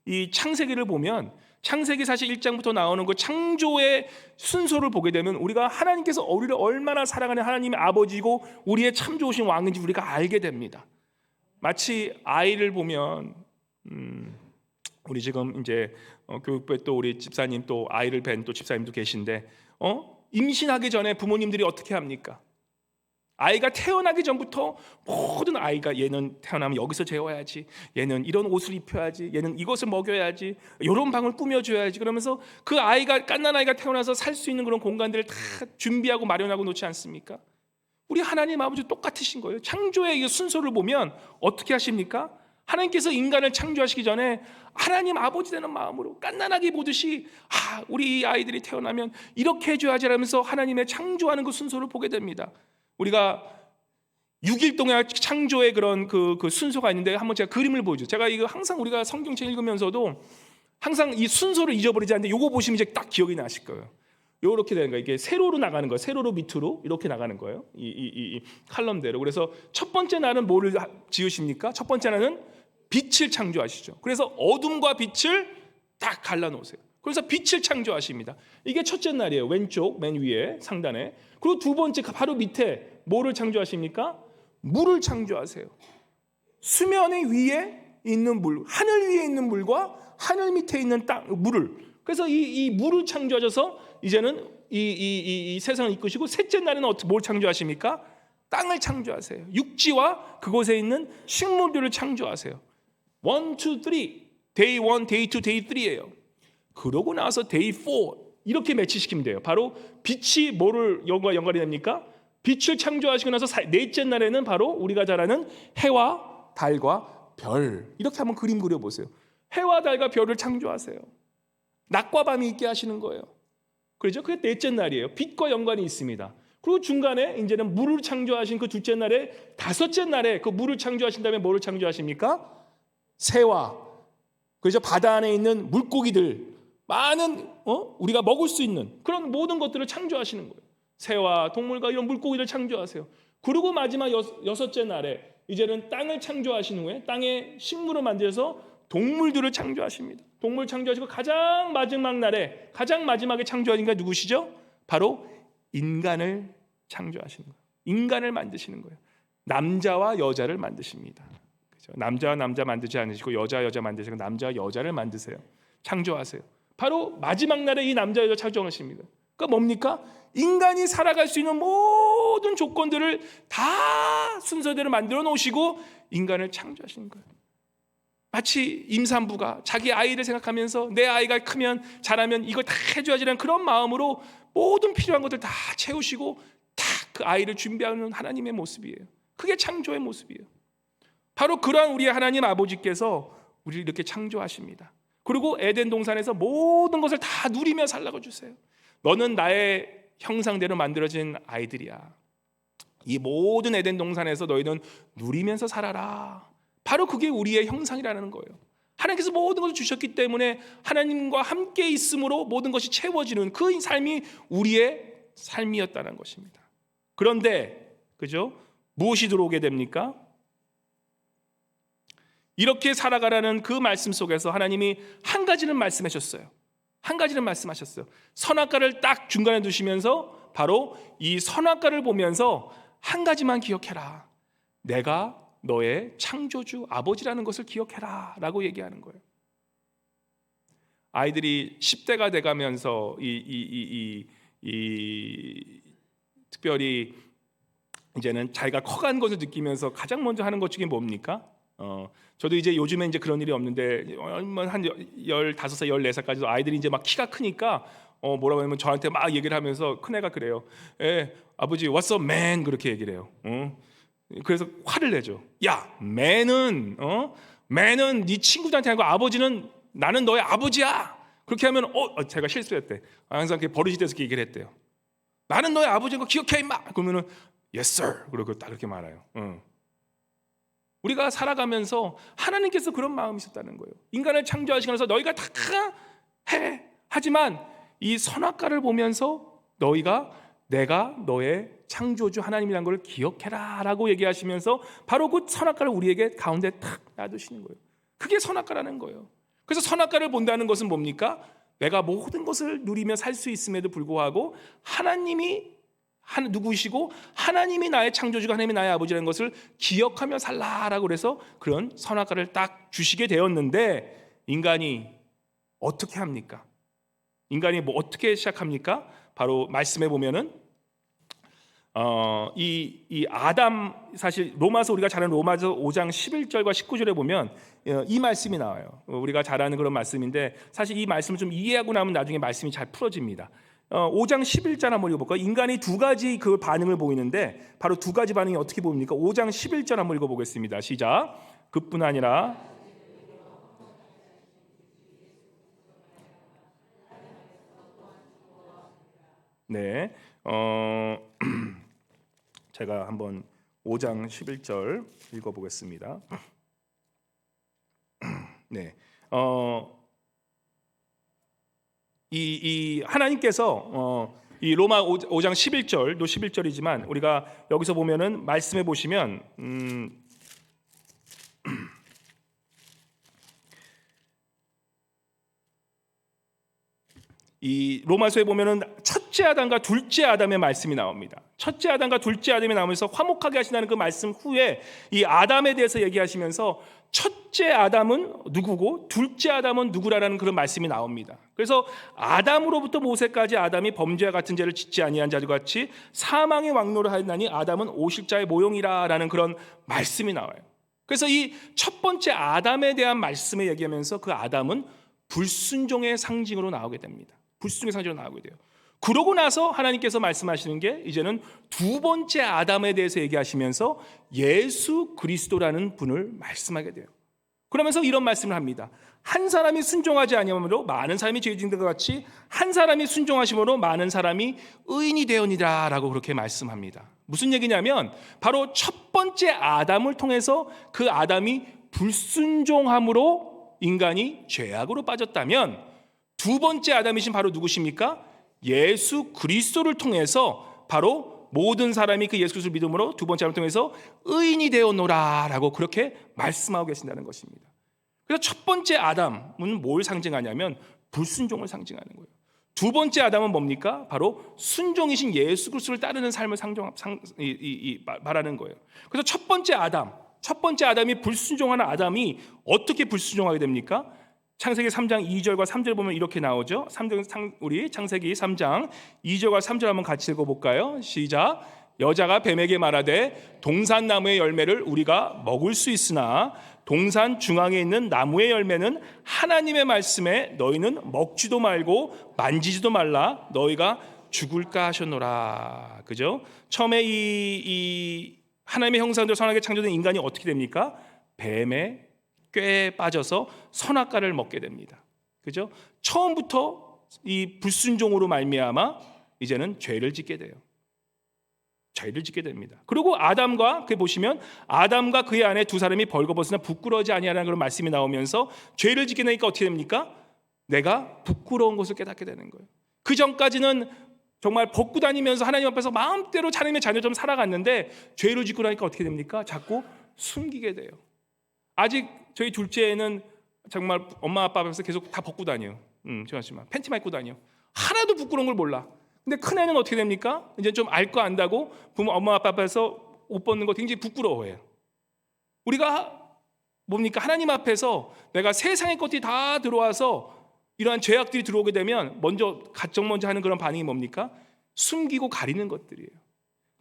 이 창세기를 보면 창세기 사실 1장부터 나오는 그 창조의 순서를 보게 되면 우리가 하나님께서 우리를 얼마나 사랑하는 하나님의 아버지고 우리의 참 좋으신 왕인지 우리가 알게 됩니다. 마치 아이를 보면 우리 지금 이제 교육부에 또 우리 집사님 또 아이를 뵌 또 집사님도 계신데 임신하기 전에 부모님들이 어떻게 합니까? 아이가 태어나기 전부터 모든 아이가 얘는 태어나면 여기서 재워야지, 얘는 이런 옷을 입혀야지, 얘는 이것을 먹여야지, 이런 방을 꾸며줘야지, 그러면서 그 아이가 갓난 아이가 태어나서 살 수 있는 그런 공간들을 다 준비하고 마련하고 놓지 않습니까? 우리 하나님 아버지 똑같으신 거예요. 창조의 이 순서를 보면 어떻게 하십니까? 하나님께서 인간을 창조하시기 전에 하나님 아버지 되는 마음으로 갓난아기 보듯이 우리 이 아이들이 태어나면 이렇게 해줘야지 라면서 하나님의 창조하는 그 순서를 보게 됩니다. 우리가 6일 동안 창조의 그런 그 순서가 있는데 한번 제가 그림을 보여줘요. 제가 이거 항상 우리가 성경책 읽으면서도 항상 이 순서를 잊어버리지 않는데 이거 보시면 이제 딱 기억이 나실 거예요. 이렇게 되는 거예요. 이게 세로로 나가는 거예요. 세로로 밑으로 이렇게 나가는 거예요. 이 칼럼대로. 그래서 첫 번째 날은 뭐를 지으십니까? 첫 번째 날은 빛을 창조하시죠. 그래서 어둠과 빛을 딱 갈라놓으세요. 그래서 빛을 창조하십니다. 이게 첫째 날이에요. 왼쪽 맨 위에 상단에. 그리고 두 번째 바로 밑에 뭐를 창조하십니까? 물을 창조하세요. 수면 위에 있는 물, 하늘 위에 있는 물과 하늘 밑에 있는 물을. 그래서 이 물을 창조하셔서 이제는 이 세상을 이끄시고 셋째 날에는 뭘 창조하십니까? 땅을 창조하세요. 육지와 그곳에 있는 식물들을 창조하세요. 1, 2, 3. Day 1, Day 2, Day 3예요. 그러고 나서 Day 4 이렇게 매치시키면 돼요. 바로 빛이 뭐를 연관이 됩니까? 빛을 창조하시고 나서 넷째 날에는 바로 우리가 잘 아는 해와 달과 별. 이렇게 한번 그림 그려보세요. 해와 달과 별을 창조하세요. 낮과 밤이 있게 하시는 거예요. 그렇죠? 그게 넷째 날이에요. 빛과 연관이 있습니다. 그리고 중간에 이제는 물을 창조하신 그 둘째 날에 다섯째 날에 그 물을 창조하신 다음에 뭐를 창조하십니까? 새와 그래서 바다 안에 있는 물고기들 많은 우리가 먹을 수 있는 그런 모든 것들을 창조하시는 거예요. 새와 동물과 이런 물고기를 창조하세요. 그리고 마지막 여섯째 날에 이제는 땅을 창조하신 후에 땅에 식물을 만들어서 동물들을 창조하십니다. 동물 창조하시고 가장 마지막 날에 가장 마지막에 창조하신 게 누구시죠? 바로 인간을 창조하시는 거예요. 인간을 만드시는 거예요. 남자와 여자를 만드십니다. 그렇죠? 남자와 남자 만들지 않으시고 여자와 여자 만드시고 남자와 여자를 만드세요. 창조하세요. 바로 마지막 날에 이 남자 여자 창조하십니다. 그러니까 뭡니까? 인간이 살아갈 수 있는 모든 조건들을 다 순서대로 만들어 놓으시고 인간을 창조하시는 거예요. 마치 임산부가 자기 아이를 생각하면서 내 아이가 크면 자라면 이걸 다 해줘야지라는 그런 마음으로 모든 필요한 것들 다 채우시고 딱 그 아이를 준비하는 하나님의 모습이에요. 그게 창조의 모습이에요. 바로 그러한 우리의 하나님 아버지께서 우리를 이렇게 창조하십니다. 그리고 에덴 동산에서 모든 것을 다 누리며 살라고 주세요. 너는 나의 형상대로 만들어진 아이들이야. 이 모든 에덴 동산에서 너희는 누리면서 살아라. 바로 그게 우리의 형상이라는 거예요. 하나님께서 모든 것을 주셨기 때문에 하나님과 함께 있음으로 모든 것이 채워지는 그 삶이 우리의 삶이었다는 것입니다. 그런데 그죠? 무엇이 들어오게 됩니까? 이렇게 살아가라는 그 말씀 속에서 하나님이 한 가지는 말씀하셨어요. 한 가지는 말씀하셨어요. 선악과를 딱 중간에 두시면서 바로 이 선악과를 보면서 한 가지만 기억해라. 내가 너의 창조주 아버지라는 것을 기억해라 라고 얘기하는 거예요. 아이들이 10대가 돼가면서 특별히 이제는 자기가 커간 것을 느끼면서 가장 먼저 하는 것 중에 뭡니까? 저도 이제 요즘에 이제 그런 일이 없는데 한 15살, 14살까지도 아이들이 이제 막 키가 크니까 뭐라고 하면 저한테 막 얘기를 하면서 큰애가 그래요. 아버지 what's up man 그렇게 얘기를 해요. 그래서 화를 내죠. 야 man은 네 친구들한테 하고 아버지는 나는 너의 아버지야. 그렇게 하면 제가 실수했대. 항상 버릇이 돼서 얘기를 했대요. 나는 너의 아버지인 거 기억해 임마. 그러면은 yes sir 그러고 딱 그렇게 말아요. 우리가 살아가면서 하나님께서 그런 마음이 있었다는 거예요. 인간을 창조하시면서 너희가 다 해. 하지만 이 선악과를 보면서 내가 너의 창조주 하나님이라는 걸 기억해라 라고 얘기하시면서 바로 그 선악과를 우리에게 가운데 탁 놔두시는 거예요. 그게 선악과라는 거예요. 그래서 선악과를 본다는 것은 뭡니까? 내가 모든 것을 누리며 살 수 있음에도 불구하고 하나님이 누구시고 하나님이 나의 창조주가 하나님이 나의 아버지라는 것을 기억하며 살라라고 그래서 그런 선악과를 딱 주시게 되었는데 인간이 어떻게 합니까? 인간이 어떻게 시작합니까? 바로 말씀에 보면은 이 아담 사실 로마서 우리가 잘 아는 로마서 5장 11절과 19절에 보면 이 말씀이 나와요. 우리가 잘 아는 그런 말씀인데 사실 이 말씀을 좀 이해하고 나면 나중에 말씀이 잘 풀어집니다. 5장 11절 한번 읽어볼까요? 인간이 두 가지 그 반응을 보이는데 바로 두 가지 반응이 어떻게 보입니까? 5장 11절 한번 읽어보겠습니다. 시작. 그뿐 아니라 네, 제가 한번 5장 11절 읽어보겠습니다. 네, 이 하나님께서 이 로마 5장 11절도 11절이지만 우리가 여기서 보면은 말씀해 보시면 이 로마서에 보면은 첫째 아담과 둘째 아담의 말씀이 나옵니다. 첫째 아담과 둘째 아담이 나오면서 화목하게 하신다는 그 말씀 후에 이 아담에 대해서 얘기하시면서 첫째 아담은 누구고 둘째 아담은 누구라는 그런 말씀이 나옵니다. 그래서 아담으로부터 모세까지 아담이 범죄와 같은 죄를 짓지 아니한 자들 같이 사망의 왕노를 하였나니 아담은 오실 자의 모형이라라는 그런 말씀이 나와요. 그래서 이 첫 번째 아담에 대한 말씀을 얘기하면서 그 아담은 불순종의 상징으로 나오게 됩니다. 불순종의 상징으로 나오게 돼요. 그러고 나서 하나님께서 말씀하시는 게 이제는 두 번째 아담에 대해서 얘기하시면서 예수 그리스도라는 분을 말씀하게 돼요. 그러면서 이런 말씀을 합니다. 한 사람이 순종하지 아니함으로 많은 사람이 죄 짓는 것 같이 한 사람이 순종하심으로 많은 사람이 의인이 되었니라 라고 그렇게 말씀합니다. 무슨 얘기냐면 바로 첫 번째 아담을 통해서 그 아담이 불순종함으로 인간이 죄악으로 빠졌다면 두 번째 아담이신 바로 누구십니까? 예수 그리스도를 통해서 바로 모든 사람이 그 예수 그리스도를 믿음으로 두 번째 아담을 통해서 의인이 되었노라라고 그렇게 말씀하고 계신다는 것입니다. 그래서 첫 번째 아담은 뭘 상징하냐면 불순종을 상징하는 거예요. 두 번째 아담은 뭡니까? 바로 순종이신 예수 그리스도를 따르는 삶을 말하는 거예요. 그래서 첫 번째 아담이 불순종하는 아담이 어떻게 불순종하게 됩니까? 창세기 3장 2절과 3절 보면 이렇게 나오죠. 우리 창세기 3장 2절과 3절 한번 같이 읽어볼까요? 시작. 여자가 뱀에게 말하되 동산나무의 열매를 우리가 먹을 수 있으나 동산 중앙에 있는 나무의 열매는 하나님의 말씀에 너희는 먹지도 말고 만지지도 말라 너희가 죽을까 하셨노라. 그죠? 처음에 이 하나님의 형상대로 선하게 창조된 인간이 어떻게 됩니까? 뱀의 꾀에 빠져서 선악과를 먹게 됩니다. 그죠? 처음부터 이 불순종으로 말미암아 이제는 죄를 짓게 돼요. 죄를 짓게 됩니다. 그리고 아담과 그 보시면 아담과 그의 아내 두 사람이 벌거벗으나 부끄러워하지 아니하라는 그런 말씀이 나오면서 죄를 짓게 되니까 어떻게 됩니까? 내가 부끄러운 것을 깨닫게 되는 거예요. 그 전까지는 정말 벗고 다니면서 하나님 앞에서 마음대로 하나님의 자녀처럼 살아갔는데 죄를 짓고 나니까 어떻게 됩니까? 자꾸 숨기게 돼요. 아직 저희 둘째는 정말 엄마 아빠 앞에서 계속 다 벗고 다녀요. 잠시만 팬티만 입고 다녀. 하나도 부끄러운 걸 몰라. 근데 큰애는 어떻게 됩니까? 이제 좀 알 거 안다고 부모 엄마 아빠 앞에서 옷 벗는 거 굉장히 부끄러워해요. 우리가 뭡니까? 하나님 앞에서 내가 세상의 것들이 다 들어와서 이러한 죄악들이 들어오게 되면 가장 먼저 하는 그런 반응이 뭡니까? 숨기고 가리는 것들이에요.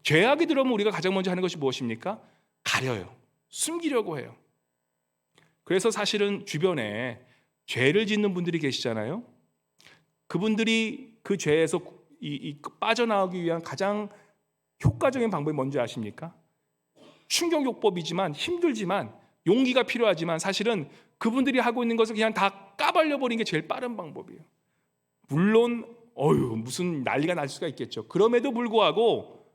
죄악이 들어오면 우리가 가장 먼저 하는 것이 무엇입니까? 가려요. 숨기려고 해요. 그래서 사실은 주변에 죄를 짓는 분들이 계시잖아요. 그분들이 그 죄에서 빠져나오기 위한 가장 효과적인 방법이 뭔지 아십니까? 충격요법이지만 힘들지만 용기가 필요하지만 사실은 그분들이 하고 있는 것을 그냥 다 까발려버리는 게 제일 빠른 방법이에요. 물론 무슨 난리가 날 수가 있겠죠. 그럼에도 불구하고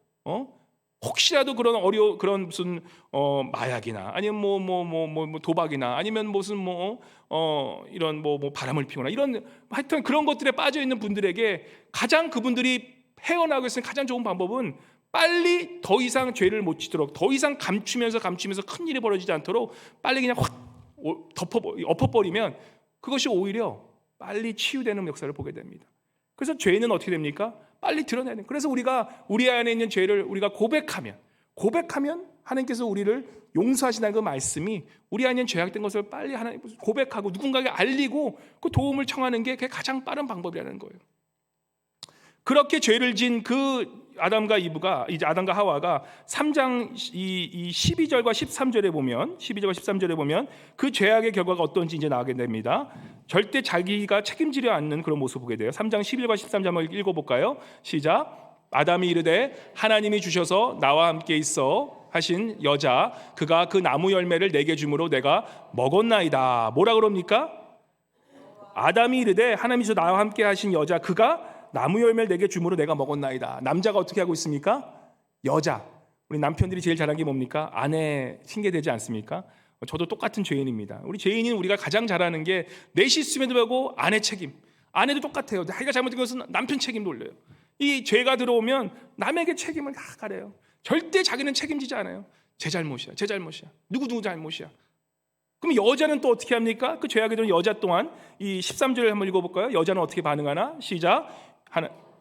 혹시라도 그런 무슨 마약이나 아니면 뭐 도박이나 아니면 무슨 이런 바람을 피우거나 이런 하여튼 그런 것들에 빠져 있는 분들에게 가장 그분들이 헤어나가기 위해서 가장 좋은 방법은 빨리 더 이상 죄를 못 짓도록 더 이상 감추면서 큰 일이 벌어지지 않도록 빨리 그냥 확 엎어버리면 그것이 오히려 빨리 치유되는 역사를 보게 됩니다. 그래서 죄는 어떻게 됩니까? 빨리 드러내는. 그래서 우리가 우리 안에 있는 죄를 우리가 고백하면 하나님께서 우리를 용서하시는 그 말씀이 우리 안에 있는 죄악된 것을 빨리 하나님 고백하고 누군가에게 알리고 그 도움을 청하는 게 그게 가장 빠른 방법이라는 거예요. 그렇게 죄를 지은 그 아담과 하와가 3장 12절과 13절에 보면 그 죄악의 결과가 어떤지 이제 나오게 됩니다. 절대 자기가 책임지려 않는 그런 모습을 보게 돼요. 3장 11절과 13절 한번 읽어볼까요? 시작. 아담이 이르되 하나님이 주셔서 나와 함께 있어 하신 여자 그가 그 나무 열매를 내게 주므로 내가 먹었나이다. 뭐라 그럽니까? 아담이 이르되 하나님이 주셔서 나와 함께 하신 여자 그가 나무 열매를 내게 주므로 내가 먹었나이다. 남자가 어떻게 하고 있습니까? 여자. 우리 남편들이 제일 잘하는 게 뭡니까? 아내 핑계대지 않습니까? 저도 똑같은 죄인입니다. 우리 죄인은 우리가 가장 잘하는 게 내 실수에도 불구하고 아내 책임. 아내도 똑같아요. 자기가 잘못된 것은 남편 책임 돌려요. 이 죄가 들어오면 남에게 책임을 다 가려요. 절대 자기는 책임지지 않아요. 제 잘못이야. 누구 잘못이야. 그럼 여자는 또 어떻게 합니까? 그 죄악이 들은 여자 또한 이 13절을 한번 읽어볼까요? 여자는 어떻게 반응하나? 시작.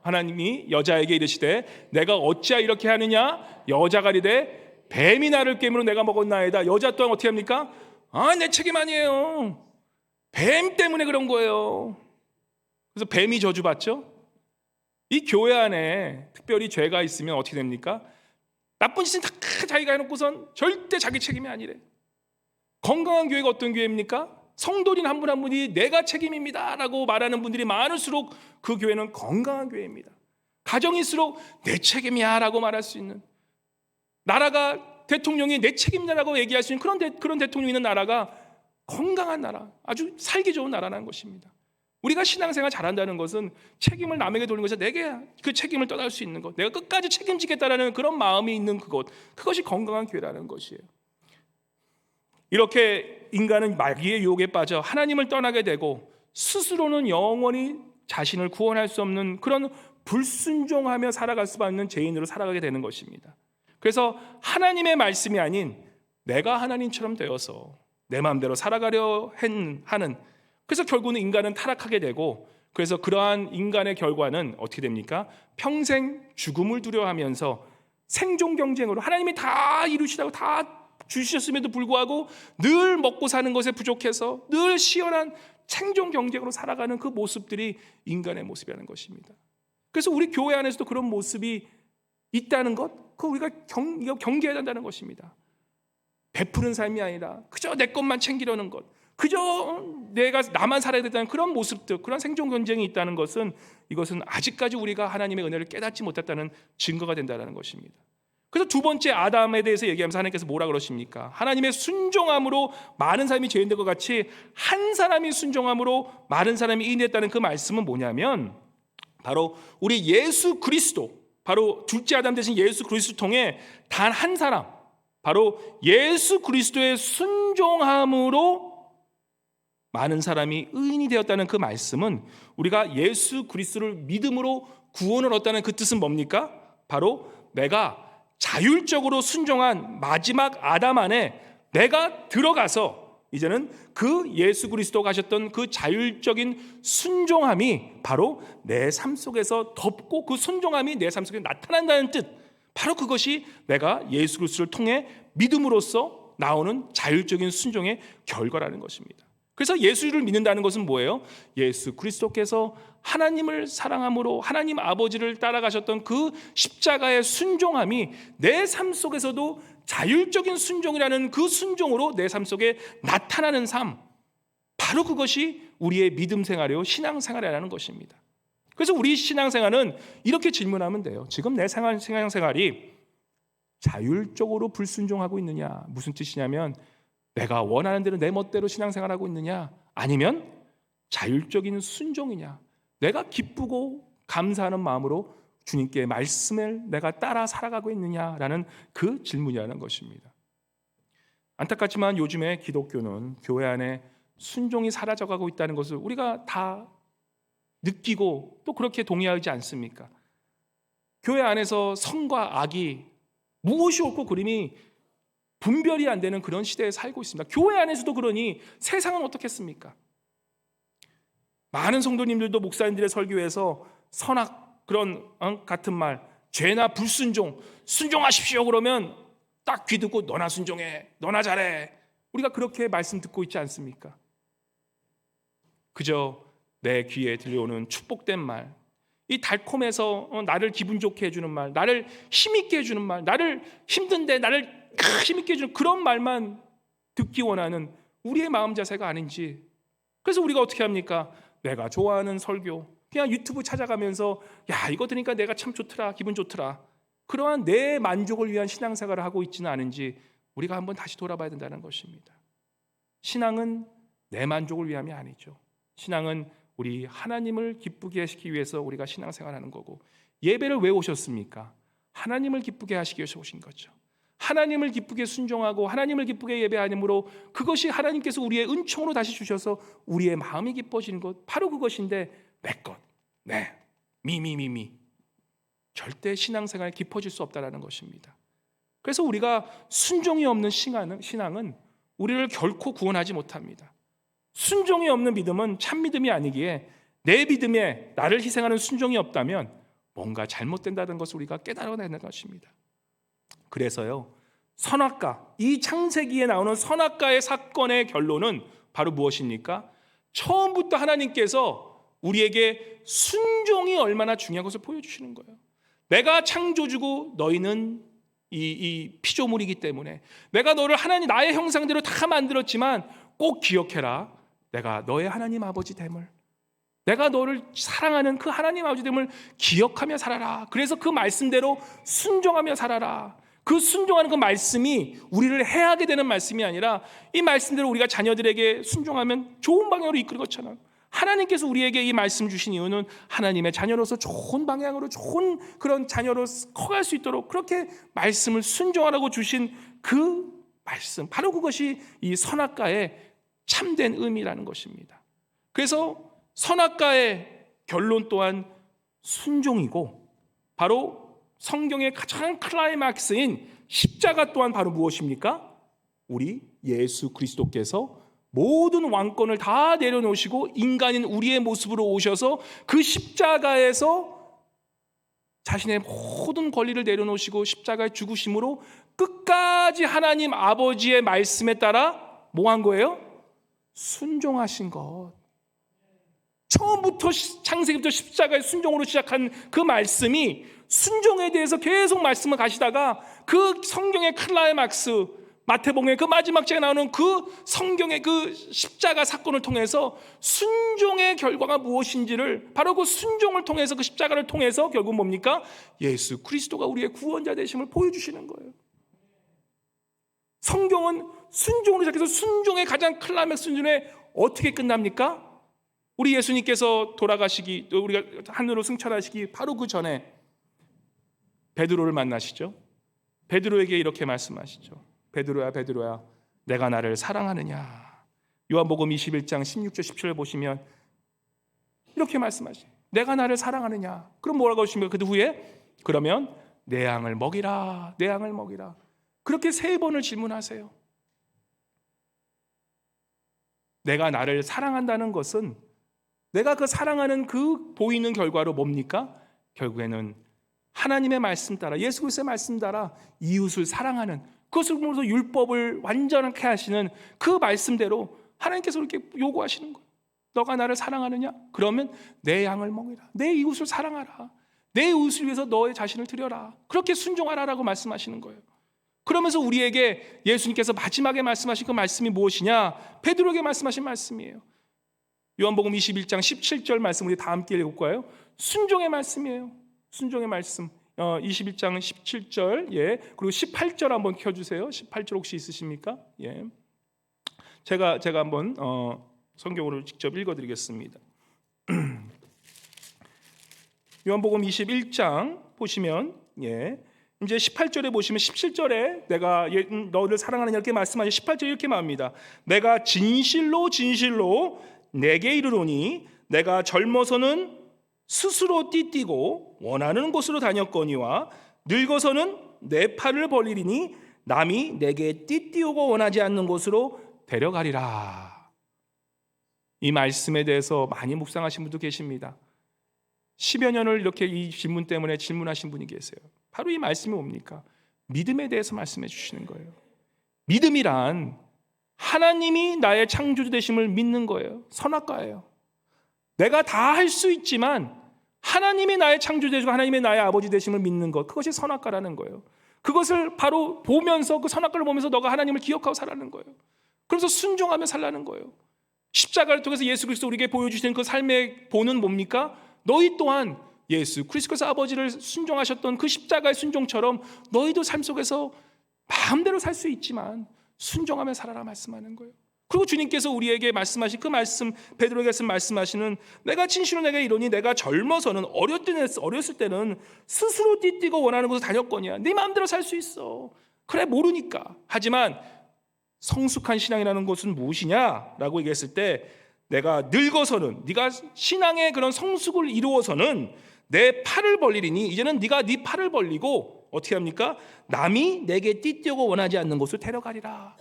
하나님이 여자에게 이르시되 내가 어찌하여 이렇게 하느냐? 여자가 이르되 뱀이 나를 꿰므로 내가 먹었나이다. 여자 또한 어떻게 합니까? 내 책임 아니에요. 뱀 때문에 그런 거예요. 그래서 뱀이 저주받죠. 이 교회 안에 특별히 죄가 있으면 어떻게 됩니까? 나쁜 짓은 다 자기가 해놓고선 절대 자기 책임이 아니래. 건강한 교회가 어떤 교회입니까? 성도인 한 분 한 분이 내가 책임입니다 라고 말하는 분들이 많을수록 그 교회는 건강한 교회입니다. 가정일수록 내 책임이야 라고 말할 수 있는, 나라가 대통령이 내 책임이라고 얘기할 수 있는 그런 대통령이 있는 나라가 건강한 나라, 아주 살기 좋은 나라라는 것입니다. 우리가 신앙생활 잘한다는 것은 책임을 남에게 돌리는 것이 내게 그 책임을 떠날 수 있는 것, 내가 끝까지 책임지겠다라는 그런 마음이 있는 그것이 건강한 교회라는 것이에요. 이렇게 인간은 마귀의 유혹에 빠져 하나님을 떠나게 되고 스스로는 영원히 자신을 구원할 수 없는 그런 불순종하며 살아갈 수밖에 없는 죄인으로 살아가게 되는 것입니다. 그래서 하나님의 말씀이 아닌 내가 하나님처럼 되어서 내 마음대로 살아가려 하는, 그래서 결국은 인간은 타락하게 되고, 그래서 그러한 인간의 결과는 어떻게 됩니까? 평생 죽음을 두려워하면서 생존 경쟁으로 하나님이 다 이루시라고 다 주셨음에도 불구하고 늘 먹고 사는 것에 부족해서 늘 시원한 생존 경쟁으로 살아가는 그 모습들이 인간의 모습이라는 것입니다. 그래서 우리 교회 안에서도 그런 모습이 있다는 것, 그거 우리가 경계해야 된다는 것입니다. 베푸는 삶이 아니라 그저 내 것만 챙기려는 것, 그저 내가 나만 살아야 된다는 그런 모습들, 그런 생존 경쟁이 있다는 것은, 이것은 아직까지 우리가 하나님의 은혜를 깨닫지 못했다는 증거가 된다는 것입니다. 그래서 두 번째 아담에 대해서 얘기하면서 하나님께서 뭐라 그러십니까? 하나님의 순종함으로 많은 사람이 죄인된 것 같이 한 사람이 순종함으로 많은 사람이 의인됐다는 그 말씀은 뭐냐면, 바로 우리 예수 그리스도, 바로 둘째 아담 대신 예수 그리스도 통해 단 한 사람, 바로 예수 그리스도의 순종함으로 많은 사람이 의인이 되었다는 그 말씀은, 우리가 예수 그리스도를 믿음으로 구원을 얻다는 그 뜻은 뭡니까? 바로 내가 자율적으로 순종한 마지막 아담 안에 내가 들어가서 이제는 그 예수 그리스도가 하셨던 그 자율적인 순종함이 바로 내 삶 속에서 덮고 그 순종함이 내 삶 속에 나타난다는 뜻, 바로 그것이 내가 예수 그리스도를 통해 믿음으로써 나오는 자율적인 순종의 결과라는 것입니다. 그래서 예수를 믿는다는 것은 뭐예요? 예수 그리스도께서 하나님을 사랑함으로 하나님 아버지를 따라가셨던 그 십자가의 순종함이 내 삶 속에서도 자율적인 순종이라는 그 순종으로 내 삶 속에 나타나는 삶, 바로 그것이 우리의 믿음 생활이요 신앙생활이라는 것입니다. 그래서 우리 신앙생활은 이렇게 질문하면 돼요. 지금 내 신앙생활이 자율적으로 불순종하고 있느냐? 무슨 뜻이냐면 내가 원하는 대로 내 멋대로 신앙생활하고 있느냐? 아니면 자율적인 순종이냐? 내가 기쁘고 감사하는 마음으로 주님께 말씀을 내가 따라 살아가고 있느냐라는 그 질문이라는 것입니다. 안타깝지만 요즘에 기독교는 교회 안에 순종이 사라져가고 있다는 것을 우리가 다 느끼고 또 그렇게 동의하지 않습니까? 교회 안에서 선과 악이 무엇이 옳고 그름이 분별이 안 되는 그런 시대에 살고 있습니다. 교회 안에서도 그러니 세상은 어떻겠습니까? 많은 성도님들도 목사님들의 설교에서 선악 그런 같은 말, 죄나 불순종, 순종하십시오 그러면 딱 귀 듣고 너나 순종해, 너나 잘해, 우리가 그렇게 말씀 듣고 있지 않습니까? 그저 내 귀에 들려오는 축복된 말, 이 달콤해서 나를 기분 좋게 해주는 말, 나를 힘있게 해주는 말, 나를 힘든데 나를 힘있게 해주는 그런 말만 듣기 원하는 우리의 마음 자세가 아닌지, 그래서 우리가 어떻게 합니까? 내가 좋아하는 설교 그냥 유튜브 찾아가면서 야 이거 들으니까 내가 참 좋더라, 기분 좋더라, 그러한 내 만족을 위한 신앙생활을 하고 있지는 않은지 우리가 한번 다시 돌아봐야 된다는 것입니다. 신앙은 내 만족을 위함이 아니죠. 신앙은 우리 하나님을 기쁘게 하시기 위해서 우리가 신앙생활하는 거고, 예배를 왜 오셨습니까? 하나님을 기쁘게 하시기 위해서 오신 거죠. 하나님을 기쁘게 순종하고 하나님을 기쁘게 예배하므로 그것이 하나님께서 우리의 은총으로 다시 주셔서 우리의 마음이 기뻐지는 것, 바로 그것인데 내 것, 미미미미, 절대 신앙생활에 깊어질 수 없다는 것입니다. 그래서 우리가 순종이 없는 신앙은 우리를 결코 구원하지 못합니다. 순종이 없는 믿음은 참 믿음이 아니기에 내 믿음에 나를 희생하는 순종이 없다면 뭔가 잘못된다는 것을 우리가 깨달아내는 것입니다. 그래서요, 선악과, 이 창세기에 나오는 선악과의 사건의 결론은 바로 무엇입니까? 처음부터 하나님께서 우리에게 순종이 얼마나 중요한 것을 보여주시는 거예요. 내가 창조주고 너희는 이 피조물이기 때문에 내가 너를 하나님 나의 형상대로 다 만들었지만 꼭 기억해라, 내가 너의 하나님 아버지 됨을, 내가 너를 사랑하는 그 하나님 아버지 됨을 기억하며 살아라. 그래서 그 말씀대로 순종하며 살아라. 그 순종하는 그 말씀이 우리를 해하게 되는 말씀이 아니라 이 말씀대로 우리가 자녀들에게 순종하면 좋은 방향으로 이끌 것처럼, 하나님께서 우리에게 이 말씀 주신 이유는 하나님의 자녀로서 좋은 방향으로 좋은 그런 자녀로 커갈 수 있도록 그렇게 말씀을 순종하라고 주신 그 말씀, 바로 그것이 이 선악과의 참된 의미라는 것입니다. 그래서 선악과의 결론 또한 순종이고, 바로 성경의 가장 클라이막스인 십자가 또한 바로 무엇입니까? 우리 예수 그리스도께서 모든 왕권을 다 내려놓으시고 인간인 우리의 모습으로 오셔서 그 십자가에서 자신의 모든 권리를 내려놓으시고 십자가의 죽으심으로 끝까지 하나님 아버지의 말씀에 따라 뭐 한 거예요? 순종하신 것. 처음부터 창세기부터 십자가의 순종으로 시작한 그 말씀이 순종에 대해서 계속 말씀을 가시다가 그 성경의 클라이막스, 마태복음의 그 마지막 장에 나오는 그 성경의 그 십자가 사건을 통해서 순종의 결과가 무엇인지를, 바로 그 순종을 통해서, 그 십자가를 통해서 결국 뭡니까? 예수 그리스도가 우리의 구원자 되심을 보여주시는 거예요. 성경은 순종으로 시작해서 순종의 가장 클라이맥스 순종에 어떻게 끝납니까? 우리 예수님께서 돌아가시기, 우리가 하늘로 승천하시기 바로 그 전에 베드로를 만나시죠. 베드로에게 이렇게 말씀하시죠. 베드로야, 베드로야, 내가 나를 사랑하느냐? 요한복음 21장 16절 17절 보시면 이렇게 말씀하시죠. 내가 나를 사랑하느냐? 그럼 뭐라고 하십니까? 그 후에 그러면 내 양을 먹이라, 내 양을 먹이라. 그렇게 3번을 질문하세요. 내가 나를 사랑한다는 것은, 내가 그 사랑하는 그 보이는 결과로 뭡니까? 결국에는 하나님의 말씀 따라, 예수 그리스도의 말씀 따라 이웃을 사랑하는, 그것을 보면서 율법을 완전하게 하시는 그 말씀대로 하나님께서 이렇게 요구하시는 거예요. 너가 나를 사랑하느냐? 그러면 내 양을 먹이라. 내 이웃을 사랑하라. 내 이웃을 위해서 너의 자신을 드려라. 그렇게 순종하라라고 말씀하시는 거예요. 그러면서 우리에게 예수님께서 마지막에 말씀하신 그 말씀이 무엇이냐? 베드로에게 말씀하신 말씀이에요. 요한복음 21장 17절 말씀 우리 다 함께 읽을까요? 순종의 말씀이에요. 순종의 말씀. 21장 17절, 예. 그리고 18절 한번 켜주세요. 18절 혹시 있으십니까? 예. 제가 한번 성경으로 직접 읽어드리겠습니다. 요한복음 21장 보시면, 예. 이제 18절에 보시면 17절에 내가 너를 사랑하느냐 이렇게 말씀하시고 18절에 이렇게 말합니다. 내가 진실로 진실로 내게 이르노니 내가 젊어서는 스스로 띠띠고 원하는 곳으로 다녔거니와 늙어서는 내 팔을 벌리리니 남이 내게 띠띠우고 원하지 않는 곳으로 데려가리라. 이 말씀에 대해서 많이 묵상하신 분도 계십니다. 10여 년을 이렇게 이 질문 때문에 질문하신 분이 계세요. 바로 이 말씀이 뭡니까? 믿음에 대해서 말씀해 주시는 거예요. 믿음이란 하나님이 나의 창조주 되심을 믿는 거예요. 선악과예요. 내가 다 할 수 있지만 하나님이 나의 창조주 되시고 하나님이 나의 아버지 되심을 믿는 것, 그것이 선악과라는 거예요. 그것을 바로 보면서, 그 선악과를 보면서 너가 하나님을 기억하고 살라는 거예요. 그래서 순종하며 살라는 거예요. 십자가를 통해서 예수 그리스도 우리에게 보여주시는 그 삶의 본은 뭡니까? 너희 또한 예수 그리스도께서 아버지를 순종하셨던 그 십자가의 순종처럼 너희도 삶 속에서 마음대로 살 수 있지만 순종하며 살아라 말씀하는 거예요. 그리고 주님께서 우리에게 말씀하신 그 말씀, 베드로에게 말씀하시는 내가 진실로 내가 이러니 내가 젊어서는 어렸을 때는 스스로 띠띠고 원하는 곳을 다녔거니와 네 마음대로 살 수 있어. 그래 모르니까. 하지만 성숙한 신앙이라는 것은 무엇이냐라고 얘기했을 때 내가 늙어서는, 네가 신앙의 그런 성숙을 이루어서는 내 팔을 벌리리니 이제는 네가 네 팔을 벌리고 어떻게 합니까? 남이 내게 띠띠고 원하지 않는 곳을 데려가리라.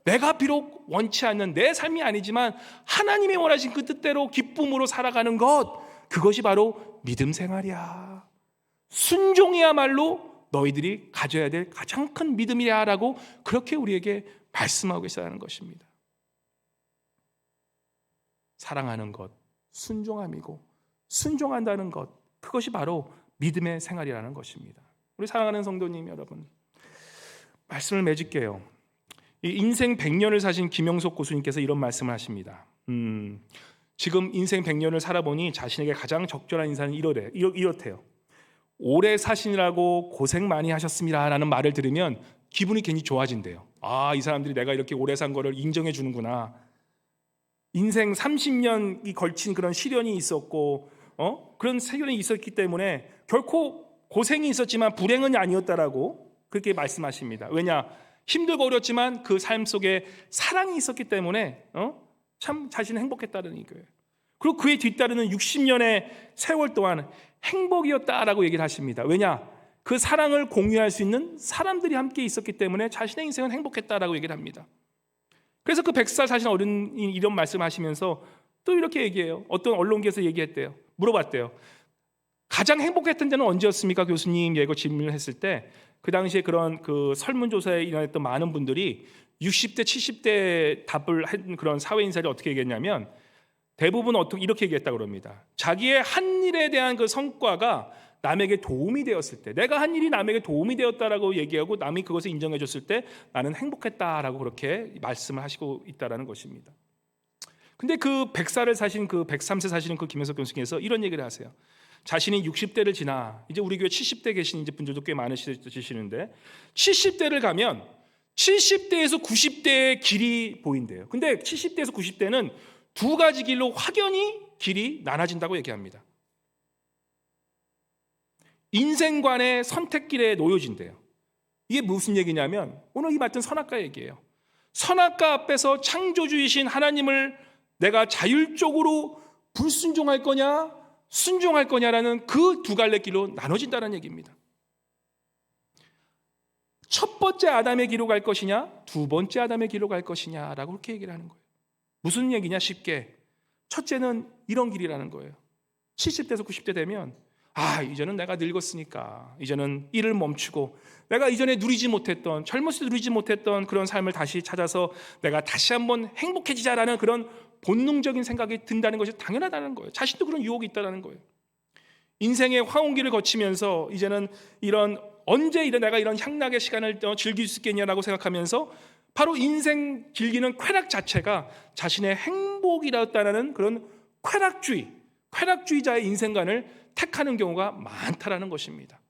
내가 비록 원치 않는 내 삶이 아니지만 하나님이 원하신 그 뜻대로 기쁨으로 살아가는 것, 그것이 바로 믿음 생활이야. 순종이야말로 너희들이 가져야 될 가장 큰 믿음이야라고 그렇게 우리에게 말씀하고 계시다는 것입니다. 사랑하는 것, 순종함이고 순종한다는 것, 그것이 바로 믿음의 생활이라는 것입니다. 우리 사랑하는 성도님 여러분, 말씀을 맺을게요. 이 인생 100년을 사신 김영석 교수님께서 이런 말씀을 하십니다. 지금 인생 100년을 살아보니 자신에게 가장 적절한 인사는 이렇대요. 오래 사시느라고 고생 많이 하셨습니다 라는 말을 들으면 기분이 괜히 좋아진대요. 아, 이 사람들이 내가 이렇게 오래 산 거를 인정해 주는구나. 인생 30년이 걸친 그런 시련이 있었고 그런 시련이 있었기 때문에 결코 고생이 있었지만 불행은 아니었다라고 그렇게 말씀하십니다. 왜냐? 힘들고 어렵지만 그 삶 속에 사랑이 있었기 때문에 참 자신은 행복했다는 거예요. 그리고 그에 뒤따르는 60년의 세월 동안 행복이었다라고 얘기를 하십니다. 왜냐? 그 사랑을 공유할 수 있는 사람들이 함께 있었기 때문에 자신의 인생은 행복했다라고 얘기를 합니다. 그래서 그 100살 사신 어른이 이런 말씀하시면서 또 이렇게 얘기해요. 어떤 언론계에서 얘기했대요. 물어봤대요. 가장 행복했던 때는 언제였습니까, 교수님? 이거 질문을 했을 때 그 당시에 그런 그 설문조사에 일어났던 많은 분들이 60대, 70대 답을 한 그런 사회인사를 어떻게 얘기했냐면 대부분 어떻게 이렇게 얘기했다고 그럽니다. 자기의 한 일에 대한 그 성과가 남에게 도움이 되었을 때, 내가 한 일이 남에게 도움이 되었다라고 얘기하고 남이 그것을 인정해 줬을 때 나는 행복했다라고 그렇게 말씀을 하시고 있다라는 것입니다. 근데 그 100살을 사신 그 103세 사시는 그 김현석 교수님께서 이런 얘기를 하세요. 자신이 60대를 지나 이제 우리 교회 70대 계신 이제 분들도 꽤 많으시는데 70대를 가면 70대에서 90대의 길이 보인대요. 근데 70대에서 90대는 두 가지 길로 확연히 길이 나눠진다고 얘기합니다. 인생관의 선택길에 놓여진대요. 이게 무슨 얘기냐면 오늘 이 맡은 선악과 얘기예요. 선악과 앞에서 창조주이신 하나님을 내가 자율적으로 불순종할 거냐 순종할 거냐라는 그 두 갈래 길로 나눠진다는 얘기입니다. 첫 번째 아담의 길로 갈 것이냐 두 번째 아담의 길로 갈 것이냐라고 그렇게 얘기를 하는 거예요. 무슨 얘기냐 쉽게 첫째는 이런 길이라는 거예요. 70대에서 90대 되면 이제는 내가 늙었으니까 이제는 일을 멈추고 내가 이전에 누리지 못했던 젊었을 때 누리지 못했던 그런 삶을 다시 찾아서 내가 다시 한번 행복해지자라는 그런 본능적인 생각이 든다는 것이 당연하다는 거예요. 자신도 그런 유혹이 있다는 거예요. 인생의 황혼기를 거치면서 이제는 언제 내가 이런 향락의 시간을 즐길 수 있겠냐라고 생각하면서 바로 인생 즐기는 쾌락 자체가 자신의 행복이라는 그런 쾌락주의자의 인생관을 택하는 경우가 많다라는 것입니다.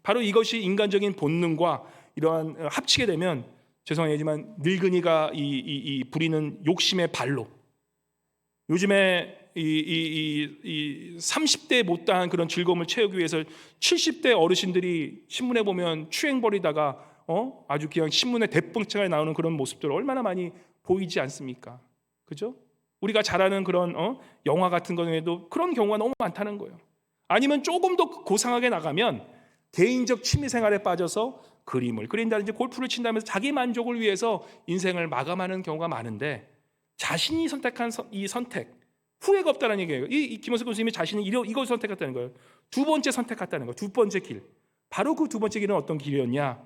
바로 이것이 인간적인 본능과 이러한 합치게 되면 죄송하지만 늙은이가 이 부리는 욕심의 발로 요즘에 이 30대에 못다한 그런 즐거움을 채우기 위해서 70대 어르신들이 신문에 보면 추행 벌이다가 아주 그냥 신문에 대뻥차게 나오는 그런 모습들 얼마나 많이 보이지 않습니까? 그죠? 우리가 잘 아는 그런 영화 같은 거에도 그런 경우가 너무 많다는 거예요. 아니면 조금 더 고상하게 나가면 개인적 취미 생활에 빠져서 그림을 그린다든지 골프를 친다면서 자기 만족을 위해서 인생을 마감하는 경우가 많은데 자신이 선택한 이 선택 후회가 없다는 얘기예요. 이 김원석 교수님이 자신이 이걸 선택했다는 거예요. 두 번째 선택했다는 거예요. 두 번째 길. 바로 그 두 번째 길은 어떤 길이었냐?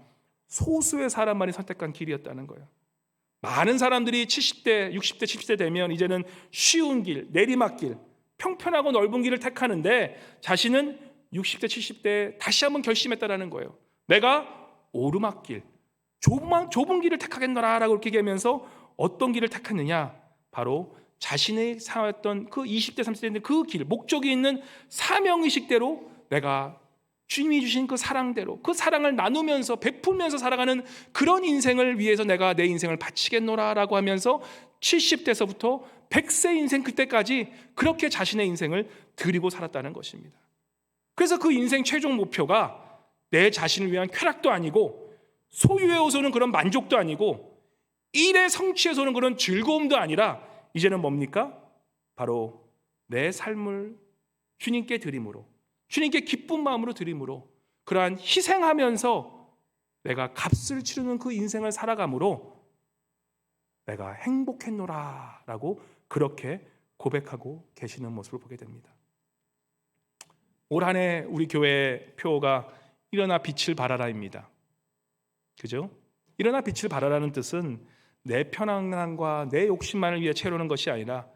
소수의 사람만이 선택한 길이었다는 거예요. 많은 사람들이 70대, 60대, 70대 되면 이제는 쉬운 길, 내리막길, 평평하고 넓은 길을 택하는데 자신은 60대, 70대에 다시 한번 결심했다라는 거예요. 내가 오르막길, 좁은 길을 택하겠노라라고 이렇게 얘기하면서 어떤 길을 택했느냐? 바로 자신의 살았던 그 20대, 30대인데 그 길, 목적이 있는 사명의식대로 내가 주님이 주신 그 사랑대로 그 사랑을 나누면서 베풀면서 살아가는 그런 인생을 위해서 내가 내 인생을 바치겠노라라고 하면서 70대서부터 100세 인생 그때까지 그렇게 자신의 인생을 드리고 살았다는 것입니다. 그래서 그 인생 최종 목표가 내 자신을 위한 쾌락도 아니고 소유에서 오는 그런 만족도 아니고 일의 성취에서 오는 그런 즐거움도 아니라 이제는 뭡니까? 바로 내 삶을 주님께 드림으로 주님께 기쁜 마음으로 드림으로 그러한 희생하면서 내가 값을 치르는 그 인생을 살아감으로 내가 행복했노라 라고 그렇게 고백하고 계시는 모습을 보게 됩니다. 올 한 해 우리 교회 표어가 일어나 빛을 발하라입니다. 그죠? 일어나 빛을 발하라는 뜻은 내 편안함과 내 욕심만을 위해 채우는 것이 아니라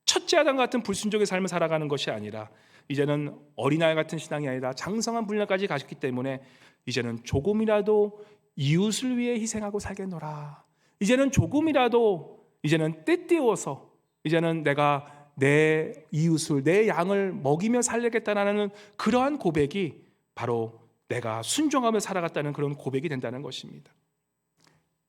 첫째 아담 같은 불순종의 삶을 살아가는 것이 아니라 이제는 어린아이 같은 신앙이 아니라 장성한 분량까지 가셨기 때문에 이제는 조금이라도 이웃을 위해 희생하고 살겠노라. 이제는 조금이라도 이제는 때띄워서 이제는 내가 내 이웃을 내 양을 먹이며 살려겠다는 그러한 고백이 바로 내가 순종하며 살아갔다는 그런 고백이 된다는 것입니다.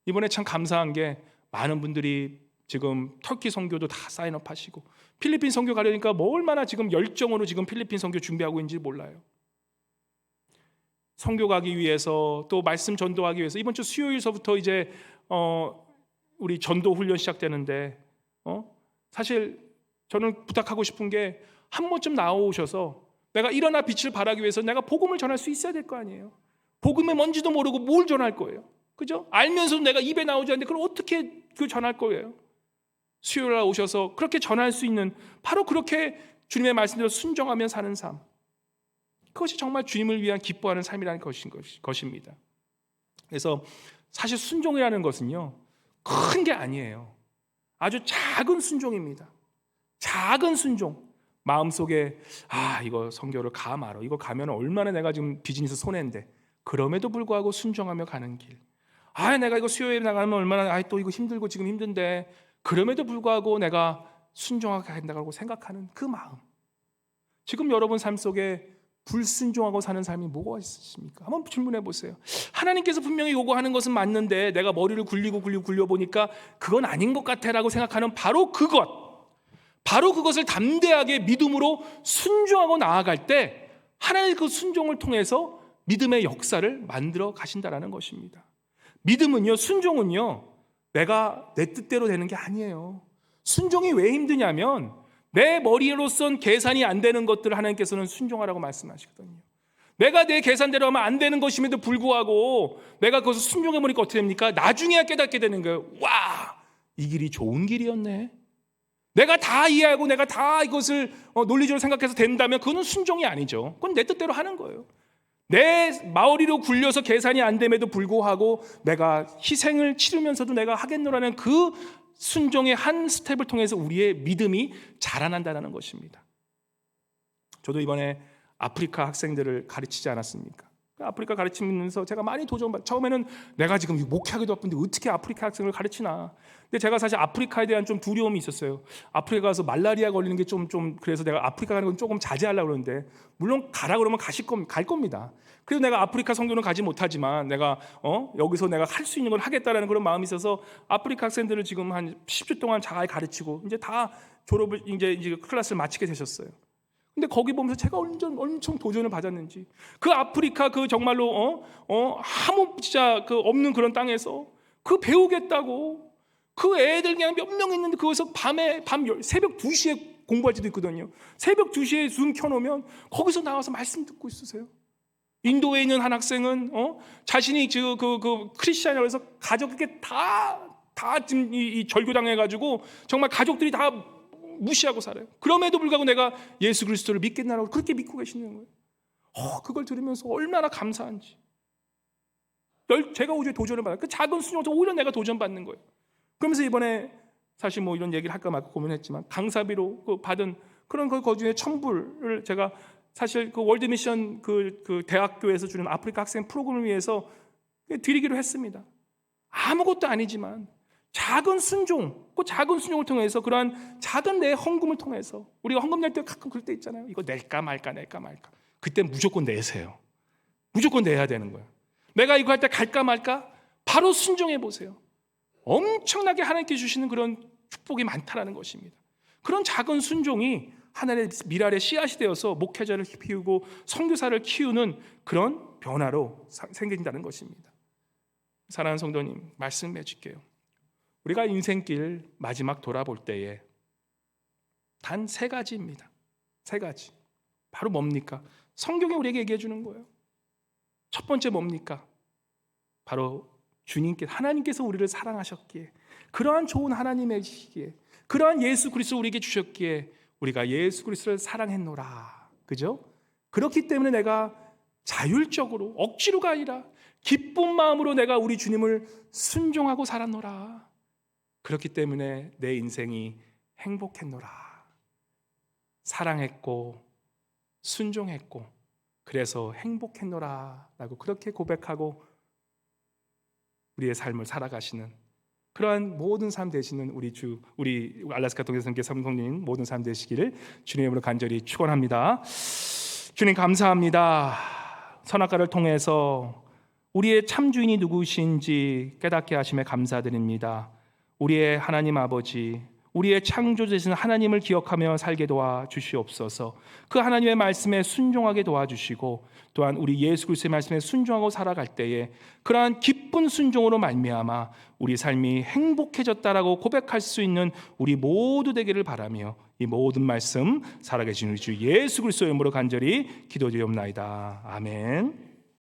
이번에 참 감사한 게 많은 분들이 지금 터키 선교도 다 사인업 하시고 필리핀 선교 가려니까 뭐 얼마나 지금 열정으로 지금 필리핀 선교 준비하고 있는지 몰라요. 선교 가기 위해서 또 말씀 전도하기 위해서 이번 주 수요일서부터 이제 우리 전도 훈련 시작되는데 사실 저는 부탁하고 싶은 게 한 번쯤 나오셔서 내가 일어나 빛을 발하기 위해서 내가 복음을 전할 수 있어야 될 거 아니에요. 복음의 뭔지도 모르고 뭘 전할 거예요? 그죠? 알면서도 내가 입에 나오지 않는데 그걸 어떻게 전할 거예요? 수요일 날 오셔서 그렇게 전할 수 있는, 바로 그렇게 주님의 말씀대로 순종하며 사는 삶, 그것이 정말 주님을 위한 기뻐하는 삶이라는 것입니다. 그래서 사실 순종이라는 것은요, 큰 게 아니에요. 아주 작은 순종입니다. 작은 순종. 마음속에 이거 선교를 가 말어. 이거 가면 얼마나 내가 지금 비즈니스 손해인데. 그럼에도 불구하고 순종하며 가는 길. 내가 이거 수요일에 나가면 얼마나 또 이거 힘들고 지금 힘든데. 그럼에도 불구하고 내가 순종하게 된다고 생각하는 그 마음. 지금 여러분 삶 속에 불순종하고 사는 삶이 뭐가 있으십니까? 한번 질문해 보세요. 하나님께서 분명히 요구하는 것은 맞는데 내가 머리를 굴려 보니까 그건 아닌 것 같아라고 생각하는 바로 그것을 담대하게 믿음으로 순종하고 나아갈 때 하나님의 그 순종을 통해서 믿음의 역사를 만들어 가신다라는 것입니다. 믿음은요, 순종은요, 내가 내 뜻대로 되는 게 아니에요. 순종이 왜 힘드냐면 내 머리로선 계산이 안 되는 것들을 하나님께서는 순종하라고 말씀하시거든요. 내가 내 계산대로 하면 안 되는 것임에도 불구하고 내가 그것을 순종해보니까 어떻게 됩니까? 나중에야 깨닫게 되는 거예요. 이 길이 좋은 길이었네. 내가 다 이해하고 내가 다 이것을 논리적으로 생각해서 된다면 그건 순종이 아니죠. 그건 내 뜻대로 하는 거예요. 내 머리로 굴려서 계산이 안 됨에도 불구하고 내가 희생을 치르면서도 내가 하겠노라는 그 순종의 한 스텝을 통해서 우리의 믿음이 자라난다는 것입니다. 저도 이번에 아프리카 학생들을 가르치지 않았습니까? 아프리카 가르치면서 제가 많이 처음에는 내가 지금 목회하기도 바쁜데 어떻게 아프리카 학생을 가르치나. 근데 제가 사실 아프리카에 대한 좀 두려움이 있었어요. 아프리카 가서 말라리아 걸리는 게 좀 그래서 내가 아프리카 가는 건 조금 자제하려고 그러는데, 물론 가라 그러면 갈 겁니다. 그래서 내가 아프리카 선교는 가지 못하지만 내가 여기서 내가 할 수 있는 걸 하겠다라는 그런 마음이 있어서 아프리카 학생들을 지금 한 10주 동안 잘 가르치고 이제 다 졸업을 이제 클래스를 마치게 되셨어요. 근데 거기 보면서 제가 엄청 도전을 받았는지, 그 아프리카 그 정말로 아무 진짜 그 없는 그런 땅에서 그 배우겠다고 그 애들 그냥 몇 명 있는데 거기서 새벽 2시에 공부할 때도 있거든요. 새벽 2시에 줌 켜놓으면 거기서 나와서 말씀 듣고 있으세요. 인도에 있는 한 학생은 자신이 그 크리스찬이라고 해서 가족에게 다 지금 이 절교당해가지고 정말 가족들이 다 무시하고 살아요. 그럼에도 불구하고 내가 예수 그리스도를 믿겠나라고 그렇게 믿고 계시는 거예요. 그걸 들으면서 얼마나 감사한지. 제가 오히려 도전을 받아요. 그 작은 순종에서 오히려 내가 도전받는 거예요. 그러면서 이번에 사실 뭐 이런 얘기를 할까 말까 고민했지만 강사비로 받은 그런 거중에 1,000불을 제가 사실 그 월드미션 그 대학교에서 주는 아프리카 학생 프로그램을 위해서 드리기로 했습니다. 아무것도 아니지만 작은 순종, 그 작은 순종을 통해서 그러한 작은 내 헌금을 통해서, 우리가 헌금 낼 때 가끔 그럴 때 있잖아요. 이거 낼까 말까. 그때 무조건 내세요. 무조건 내야 되는 거예요. 내가 이거 할 때 갈까 말까? 바로 순종해 보세요. 엄청나게 하나님께 주시는 그런 축복이 많다라는 것입니다. 그런 작은 순종이 하나님의 미랄의 씨앗이 되어서 목회자를 키우고 선교사를 키우는 그런 변화로 생긴다는 것입니다. 사랑하는 성도님, 말씀해 줄게요. 우리가 인생길 마지막 돌아볼 때에 단 3가지입니다. 3가지. 바로 뭡니까? 성경이 우리에게 얘기해 주는 거예요. 첫 번째 뭡니까? 바로 하나님께서 우리를 사랑하셨기에, 그러한 좋은 하나님이시기에, 그러한 예수 그리스도 우리에게 주셨기에 우리가 예수 그리스도를 사랑했노라. 그죠? 그렇기 때문에 내가 자율적으로, 억지로가 아니라 기쁜 마음으로 내가 우리 주님을 순종하고 살았노라. 그렇기 때문에 내 인생이 행복했노라. 사랑했고 순종했고 그래서 행복했노라 라고 그렇게 고백하고 우리의 삶을 살아가시는 그러한 모든 삶 되시는 우리 알래스카 동해선교 성도님 모든 삶 되시기를 주님의 이름으로 간절히 축원합니다. 주님 감사합니다. 선악과를 통해서 우리의 참 주인이 누구신지 깨닫게 하심에 감사드립니다. 우리의 하나님 아버지, 우리의 창조주이신 하나님을 기억하며 살게 도와주시옵소서. 그 하나님의 말씀에 순종하게 도와주시고 또한 우리 예수 그리스도의 말씀에 순종하고 살아갈 때에 그러한 기쁜 순종으로 말미암아 우리 삶이 행복해졌다라고 고백할 수 있는 우리 모두 되기를 바라며 이 모든 말씀 살아계신 우리 주 예수 그리스도의 이름으로 간절히 기도드리옵나이다. 아멘.